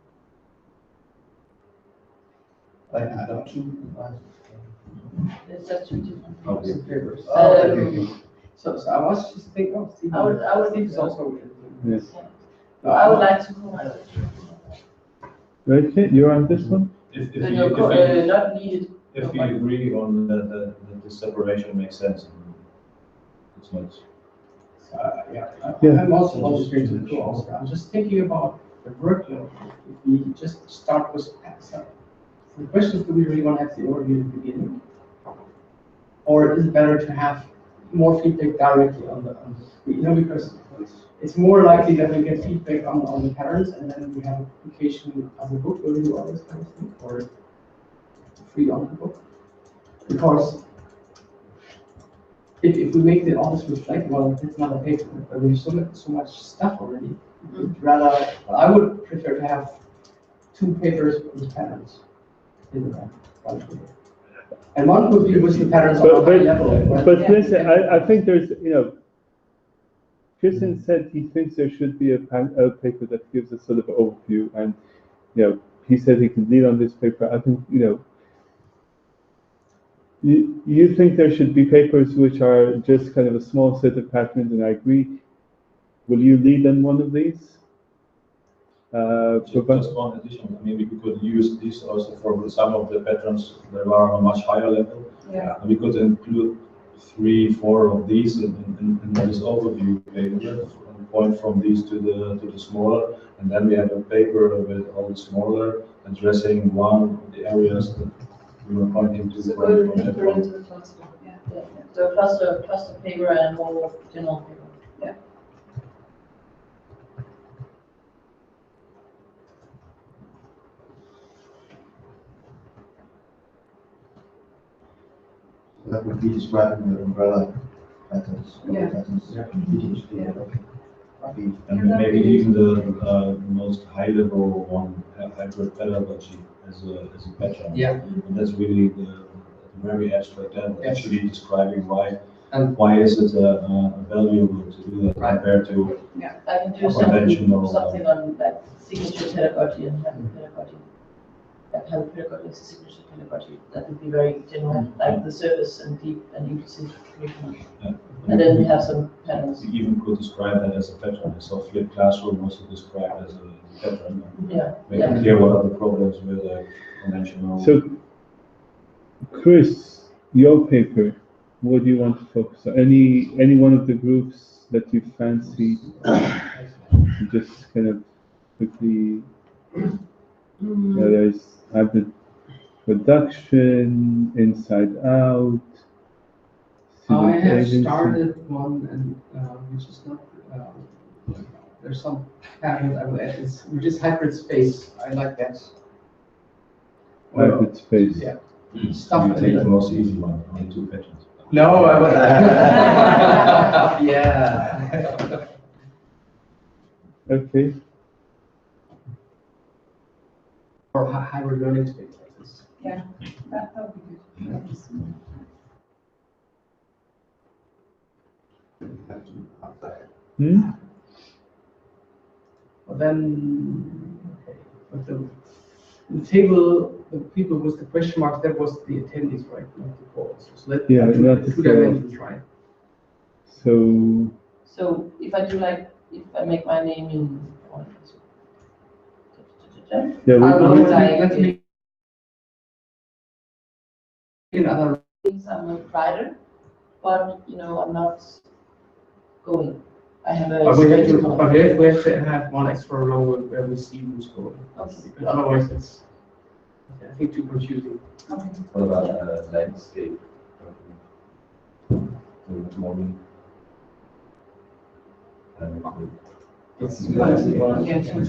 I don't know. It's just two different Okay. Papers. So So I was just thinking, oh, Steve, I would Steve is also. Yes. I would like to go. Okay, you're on this one? Not needed. If we agree on that the separation makes sense, it's not. I'm also going to the course. I'm just thinking about the workload. If we just start with the questions, do we really want to have the overview at the beginning? Or is it better to have more feedback directly on the screen? Because it's more likely that we get feedback on the patterns and then we have application as a book where we do all this kind of thing, or free on the book. Because if we make all this reflect, well, it's not a paper, but we have so much stuff already. Rather, I would prefer to have 2 papers with patterns in the back. And one could be with the patterns on a high level. But listen, I think there's, Christian said he thinks there should be a paper that gives a sort of overview, and he said he can lead on this paper. I think you think there should be papers which are just kind of a small set of patterns, and I agree. Will you lead on one of these? Just one addition, maybe we could use this also for some of the patterns that are on a much higher level. Yeah. And we could include 3, 4 of these in this overview paper, and point from these to the smaller, and then we have a paper with all the smaller, addressing one of the areas that we were pointing to. So go deeper into the cluster. Yeah. So cluster paper and more general paper. Yeah. That would be describing the umbrella patterns. Yeah. Patterns. Yeah. And maybe even the most high level one, hybrid pedagogy as a pattern. Yeah. And that's really the very abstract level, Yes. actually describing why And is it valuable to do that compared to I can do something on like signature pedagogy and habit pedagogy. Like habit pedagogy is a signature pedagogy. That would be very general, like the surface and deep and implicit curriculum. And then we have some patterns. You even could describe that as a pattern. So flipped classroom also described as a pattern. Yeah. Make it clear what are the problems with a conventional. So, Chris, your paper, what do you want to focus on? Any one of the groups that you fancy? Just kind of quickly. There's hybrid production, inside out. I have agency. started one, and which is not. There's some patterns I will add. Which is hybrid space. I like that. Hybrid space. Yeah. You Stuff. take the most easy one, only 2 patterns. No, I was. Yeah. Okay. Or hybrid learning space like this. Yeah, that would be good. But then, okay. But the table, the people with the question marks, that was the attendees, right? Not the calls. So that not the 2 dimensions, right? So if I do if I make my name in yeah, Let's make another. I'm a writer, but I'm not going. I have a. But we have to have one extra row where we see who's going. Okay. Because otherwise it's, I think, too confusing. What about landscape? Morning. It's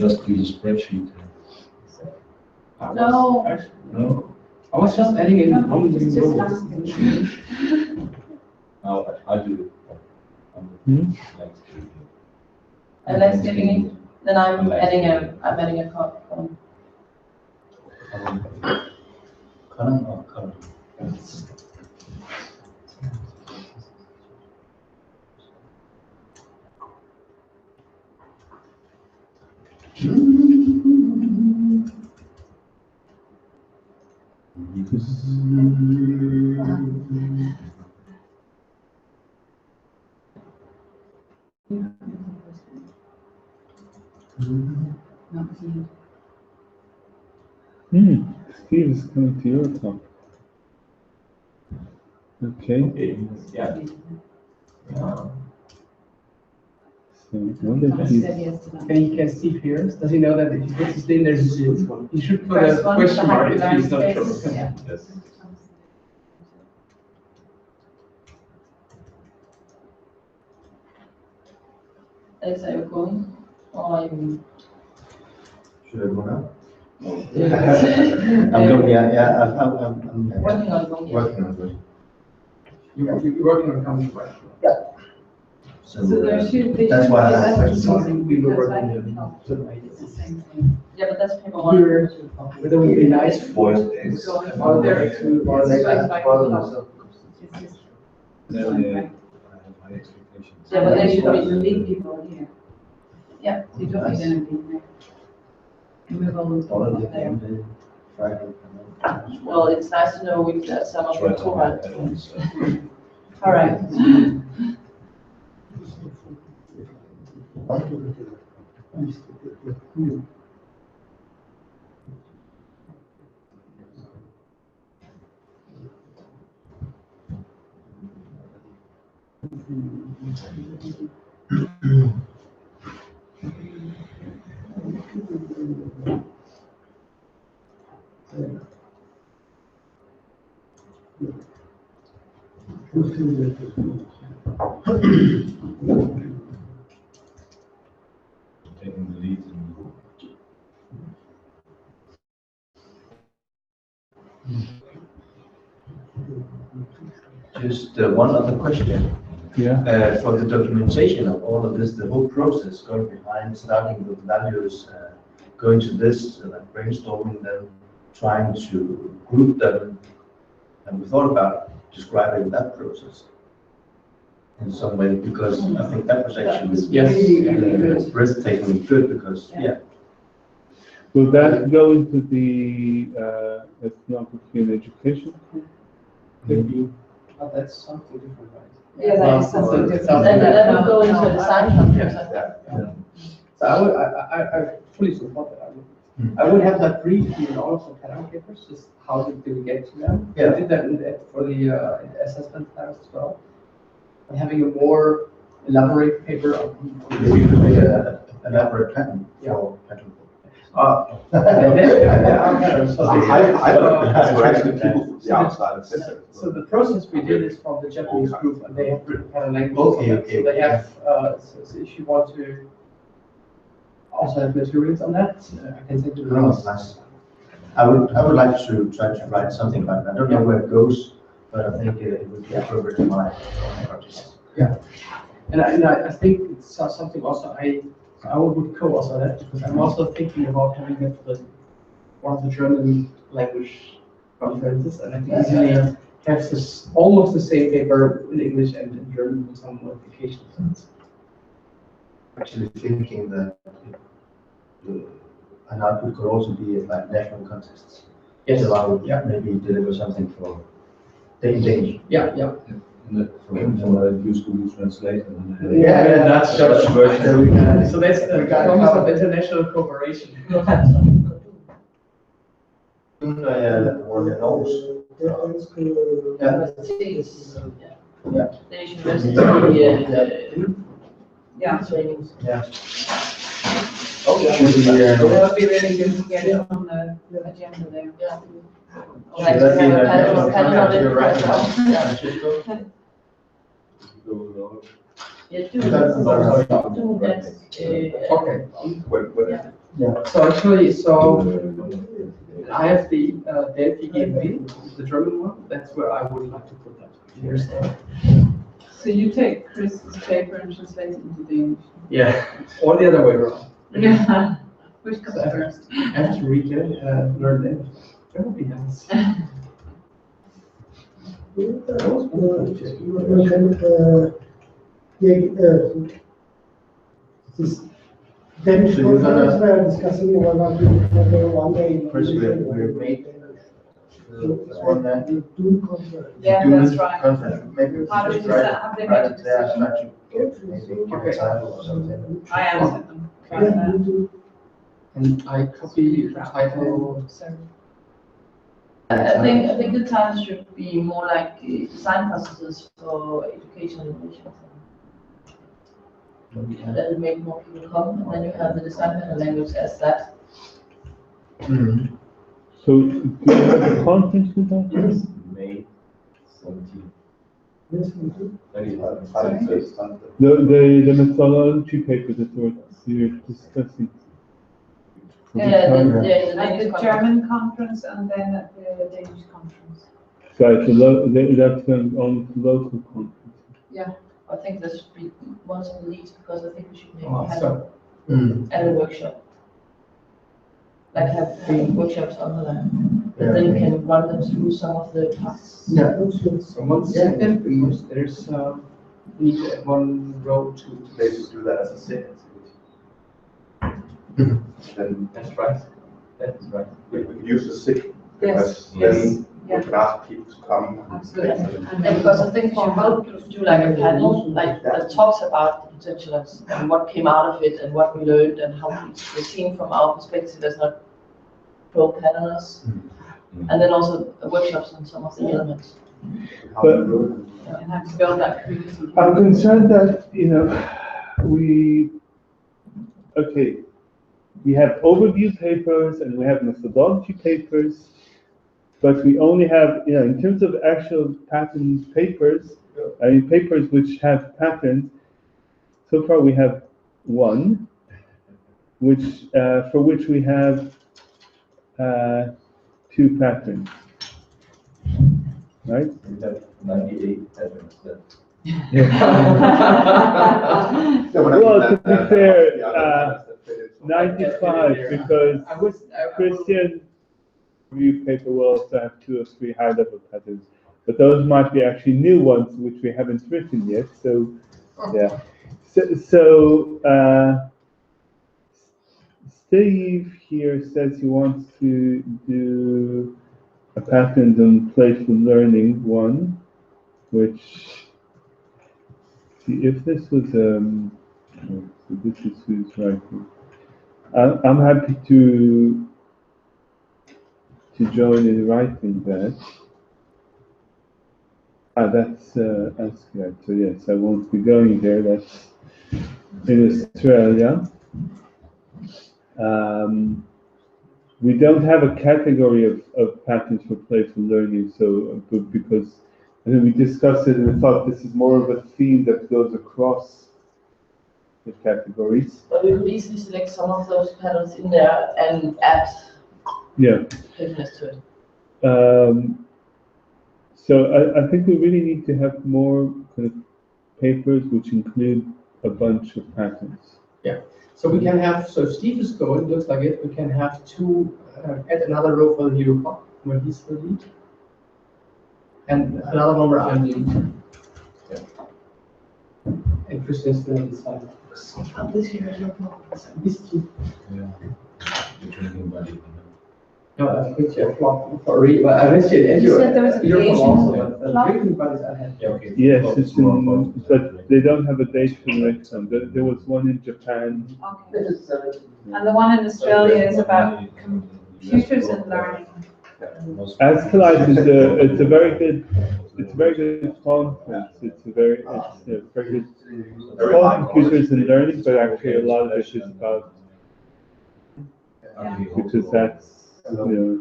Just use a spreadsheet. No. Actually, No? I was just adding in one Just new row. asking. I'll do it. Landscaping it, then I'm adding a column. Column or column? Steve is coming to your talk. Okay. Yeah. So what did he? Can Steve hear us? Does he know that if he puts his name there, he should put First a one, question mark if behind he's not the sure? space, yeah. Yes. Alex, are you going? Or are you? Should I go now? Yeah. I'm going, yeah, I'm Working on going. working on it. You're working on coming to work. So there should be. That's why I asked That's questions. something we were Because working I on. It's the same thing. Yeah, but that's paper one. Whether it would be nice for Boys, or there to, or It's like, like- Father myself. It's just- I have high expectations. Yeah, but they should You be. leave people here. Yeah. You don't need anything there. You move all those people Holiday, up there. Monday, Friday. Well, it's nice to know we've got some of Try the to tour. hide add-ons. All right. Taking the lead and Just one other question. Yeah. For the documentation of all of this, the whole process going behind, starting with values, going to this, like brainstorming them, trying to group them. And we thought about describing that process in some way, because I think that was actually Yes. breathtakingly good, because, yeah, Will that go into the ethnography and education? But that's something different, right? Yeah, that is something Well, different. And then we'll go into a design conference, I think. So I fully support that. I would have that brief in all of the pattern papers, just how did we get to them? Yeah. I did that for the assessment plans as well. And having a more elaborate paper on. maybe you could make an elaborate pattern for pattern. We're actually people from the outside of system. So the process we did is from the Japanese group, and they have written pattern language. Okay. So they have, so if you want to also have materials on that, I can send you the No, links. it's nice. I would like to try to write something like that. I don't know where it goes, but I think it would be appropriate to my project. And I think it's something also I would co-author that, because I'm also thinking about having that for one of the German language conferences, and I think easily have this almost the same paper in English and in German with some modifications. Actually thinking that an output could also be like national contests. Yes. So I would Yeah. maybe deliver something for Danish. Yeah. for use Google Translate and. Yeah, that's Dutch version. So that's the promise of international cooperation. One in Aarhus. Yeah. Danish University, Yeah. trainings. Yeah. So that would be really good to get it on the agenda there. Yeah. Should that be the national Pattern on contact it you're right as now? well. Yeah. Francisco? Yeah, do that. Okay. Yeah. So actually, I have the Delphi GmbH, the German one. That's where I would like to put that. Here's the. So you take Chris's paper and translate it into Danish? Yeah, or the other way around. Yeah. Which comes So first? I have to read it, learn it. That would be nice. This Danish So you're gonna- conference we are discussing whether to have a one day. First, we're made. This one then. Do conference. Yeah, Do that's this right. conference, maybe How do we just write decide- have they it, made write a it there, decision? try to get, maybe give a title or something. I answered them. Yeah, we do. And I copy the title. Sorry. I think the title should be more like design processes for education and innovation. That will make more people come, and then you have the design pattern language as that. Mhm. So do you have a conference with that? Yes, May 17th. Yes, we do. The methodology paper that you're discussing. The At the German conference and then at the Danish conference. So it's that's going on to local conference. I think that should be one of the leads, because I think we should make Oh, a pattern so, and a workshop. Like have 3 workshops under that, and then you can run them through some of the parts. yeah, so one second, because there's, need one row to. Basically do that as a second Then That's right. That's right. we could use the sick. Yes, Because yes, then yeah. we can ask people to come. Absolutely. And because I think you both do like a panel, like that talks about the potentials and what came out of it and what we learned and how we're seeing from our perspective as not pro patterners. And then also workshops on some of the elements. How to do And have to build that community. I'm concerned that, we have overview papers and we have methodology papers, but we only have, in terms of actual pattern papers, papers which have patterns, so far we have one, which, for which we have 2 patterns, right? We have 98 patterns left. Well, to be fair, 95, because Christian review paper will also have 2 or 3 high-level patterns, but those might be actually new ones which we haven't written yet. So, yeah. Steve here says he wants to do a pattern on playful learning one, which, see, if this was so this is who's writing. I'm happy to join in writing that. That's Asgard. So yes, I won't be going there. That's in Australia. We don't have a category of patterns for playful learning, so because I think we discussed it and we thought this is more of a theme that goes across the categories. But we could easily select some of those patterns in there and add playfulness to it. So I think we really need to have more kind of papers which include a bunch of patterns. Yeah, so we can have, so Steve is going, looks like it, we can have 2, add another row for the EduPLoP, where he's the lead. And another one where I'm the lead. And Christian's the designer. This year is your problem. This key. Yeah. The drinking buddy. No, I think you have EduPLoP for real, but I mentioned You said there was a EduPLoP also, Asian but plot? drinking buddies I had. Yeah, okay. Yes, Well, it's more in, focused, but they don't have a date for the next one. There was one in Japan. Okay. And the one in Australia is about computers and learning. Ascalite is it's a very good conference. It's very good. It's called computers and learning, but actually a lot of it is about because that's Sarah,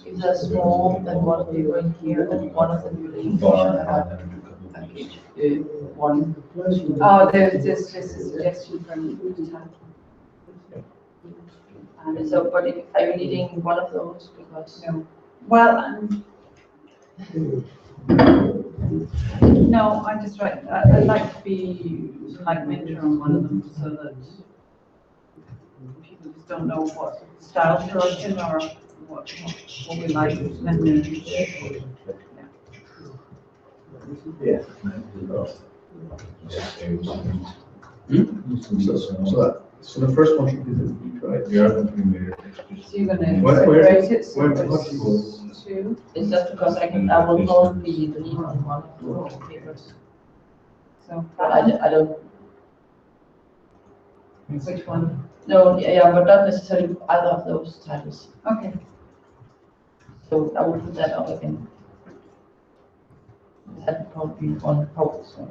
It has more than what we were in here, and one of them really should have package 1. Oh, there's just a suggestion from And So, but are you needing one of those? Because no, well, no, I just I'd like to be like mentor on one of them so that people just don't know what style to work in or what we like. Yeah. So the first one should be the lead, right? We are the premier. So you're gonna Where- separate it, so where- there's what- two. it's just because I will probably be the lead on one of the papers. So But I don't, which one? no, yeah, but not necessarily either of those titles. Okay. So I will put that up again. That would probably be one post, so.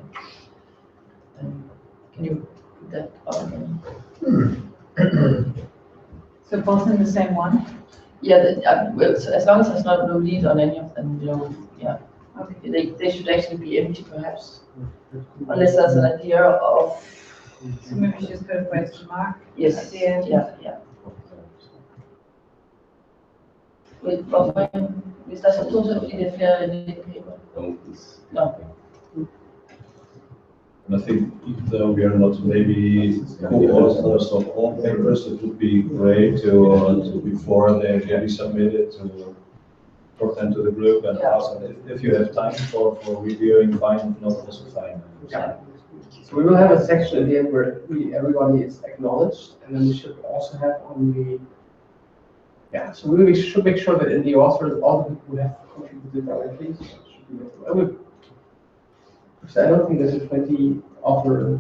Can you put that up again? So both in the same one? Yeah, well, so as long as there's not no lead on any of them, yeah. Okay. They should actually be empty perhaps. Unless there's an idea of, So maybe we just put a question mark? yes, At the end. yeah. Wait, hvorfor? Hvis der så to, så fordi det er flere paper. No. And I think even though we are not maybe co-authors of all papers, it would be great to before they're getting submitted, to talk them to the group and ask them if you have time for reviewing, fine, if not also fine. Yeah. So we will have a section at the end where everybody is acknowledged, and then we should also have on the, yeah, so we should make sure that in the authors, all the people who have contributed directly should be available. So I don't think there's a 20 author.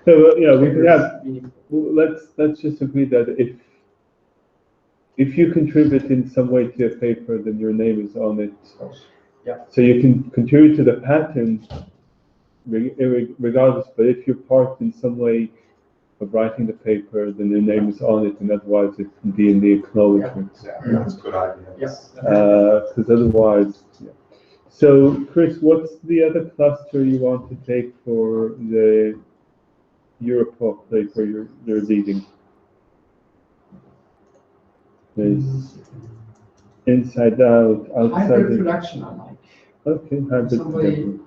So, yeah, we could have, let's just agree that if you contribute in some way to a paper, then your name is on it. Yeah. So you can contribute to the pattern regardless, but if you're part in some way of writing the paper, then your name is on it, and otherwise it can be in the acknowledgements. Yeah, that's a good idea. Yes. Because otherwise, yeah. So, Chris, what's the other cluster you want to take for the EduPLoP paper you're leading? There's inside out, outside Hybrid in. production, I like. Okay, hybrid Somebody- production.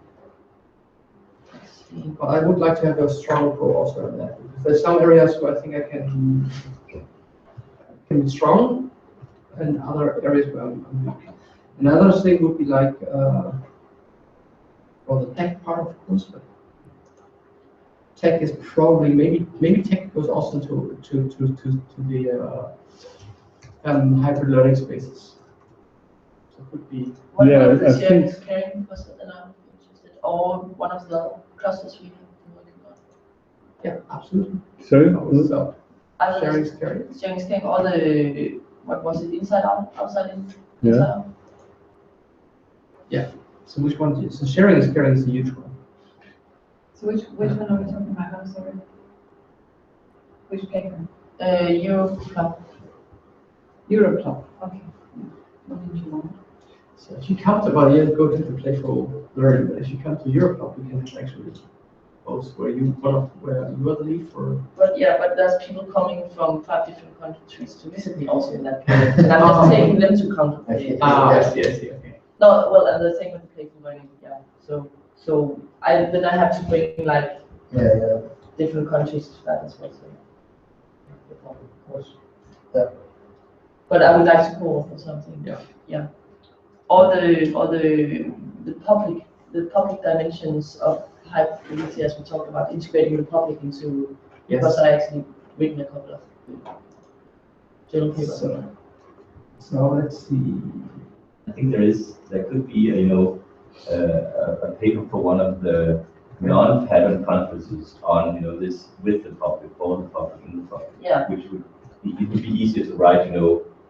But I would like to have a strong pro also on that. Because there's some areas where I think I can be strong, and other areas where I'm weak. Another thing would be like, well, the tech part, of course, but tech is probably, maybe tech goes also to the hybrid learning spaces. So it could be, What Yeah, about the I sharing think- is caring cluster that I'm interested, or one of the clusters we have been working on? yeah, absolutely. Sorry? So Either sharing the is caring. sharing is caring or the, what was it, inside out, outside in? Yeah. Inside out? So which one? So sharing is caring is a huge one. So which one are we talking about? I'm sorry. Which paper? EduPLoP. EduPLoP, okay. Yeah. What did you want? So if you come to Barrier, go to the playful learning, but if you come to EduPLoP, you can actually post where you are the lead for. But yeah, but there's people coming from 5 different countries to visit me also in that period. And I'm just taking them to come. I see, okay. No, well, and the same with the playful learning, yeah. So then I have to bring like different countries to that as well. So. Of course. Yeah. But I would like to call for something. Yeah. Or the public dimensions of hybridity, as we talked about, integrating the public into, because I actually written a couple of journal papers. So let's see. I think there could be a paper for one of the non-pattern conferences on, this with the public, for the public, in the public. Yeah. Which it would be easier to write,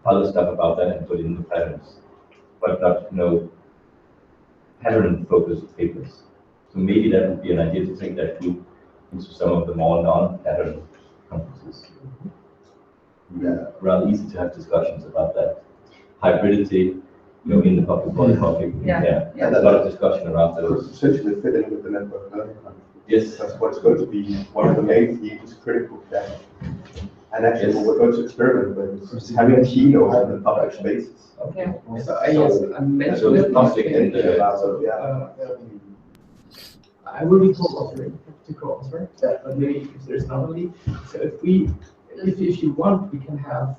other stuff about that and put in the patterns, but not, pattern-focused papers. So maybe that would be an idea to take that group into some of the more non-pattern conferences. Yeah, rather easy to have discussions about that hybridity, in the public, for the public. Yeah. There's a lot of discussion around Could those. essentially fit in with the network learning. Yes. That's what's going to be one of the main themes, critical depth. And actually, what we're going to experiment with is having a keynote in the public spaces. Okay. So I mentioned it Plastic in the I will be co-authoring, but maybe if there's not a lead. So if you want, we can have.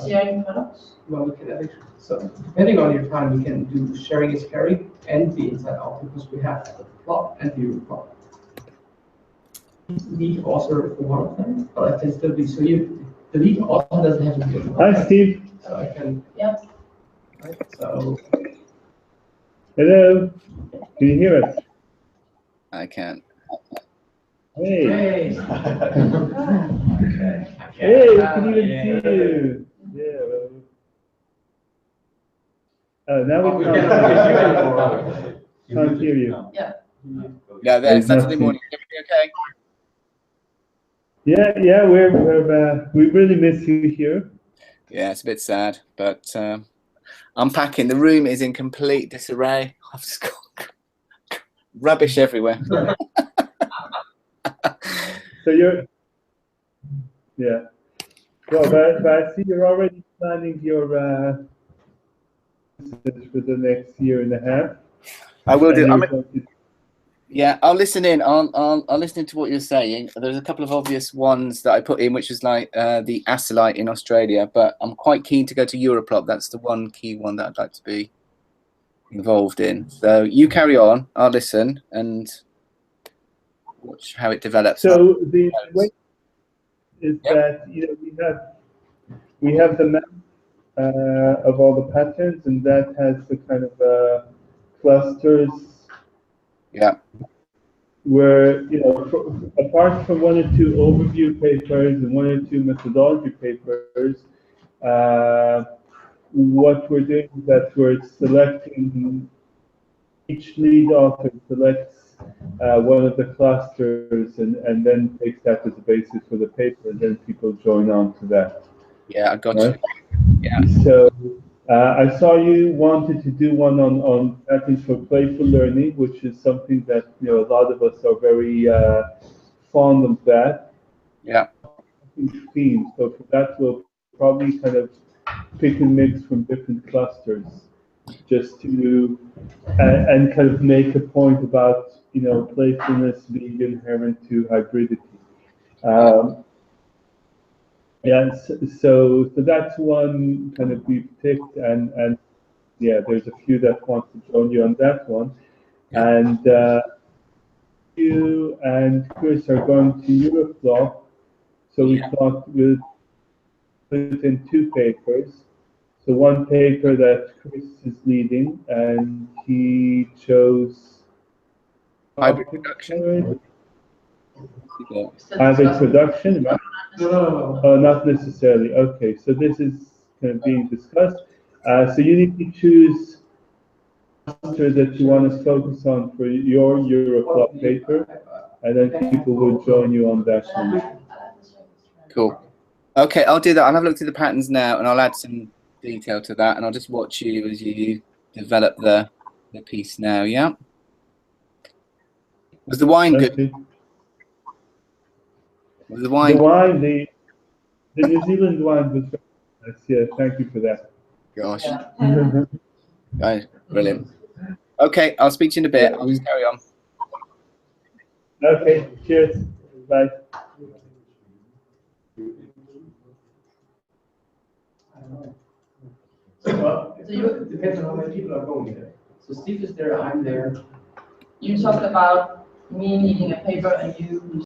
Sharing products? Well, we can have it. So depending on your time, we can do sharing is caring and the inside out because we have the plot and the EduPLoP. Lead author for one of them, but I can still be so the lead author doesn't have to be. Hi, Steve. So I can. Yeah. Right, so. Hello. Can you hear us? I can. Hey. Hey. Okay. Hey, we can even see you. Yeah. Now we can't hear you. Yeah. Yeah, there. Saturday morning. Everything okay? Yeah, we really miss you here. Yeah, it's a bit sad, but unpacking. The room is in complete disarray. I've just got rubbish everywhere. So yeah. Well, but I see you're already planning your for the next year and a half. I will do. Yeah, I'll listen in. I'll listen to what you're saying. There's a couple of obvious ones that I put in, which is like the Acylite in Australia, but I'm quite keen to go to EduPLoP. That's the one key one that I'd like to be involved in. So you carry on. I'll listen and watch how it develops. So the way is that we have the map of all the patterns, and that has the kind of clusters. Yeah. Where apart from one or two overview papers and one or two methodology papers, what we're doing is that we're selecting, each lead author selects one of the clusters and then takes that as a basis for the paper, and then people join on to that. Yeah, I got right? you. Yeah. So I saw you wanted to do one on patterns for playful learning, which is something that a lot of us are very fond of that. Yeah. Themes. So for that, we'll probably kind of pick and mix from different clusters, just to and kind of make a point about playfulness being inherent to hybridity. Yeah, so that's one kind of we've picked, and yeah, there's a few that want to join you on that one, and you and Chris are going to EduPLoP, so we thought we'll put in two papers. So one paper that Chris is leading, and he chose hybrid production. Hybrid production. No. Oh, not necessarily. Okay, so this is kind of being discussed. So you need to choose cluster that you want to focus on for your EduPLoP paper, and then people will join you on that one. Cool. Okay, I'll do that. I'll have a look through the patterns now, and I'll add some detail to that, and I'll just watch you as you develop the piece now. Yeah. Was the wine good? Was the wine? The New Zealand wine was very nice. Yeah, thank you for that. Gosh. Guys, brilliant. Okay, I'll speak to you in a bit. I'll just carry on. Okay, cheers. Bye. Well, it depends on how many people are going there. So Steve is there, I'm there. You talked about me needing a paper and you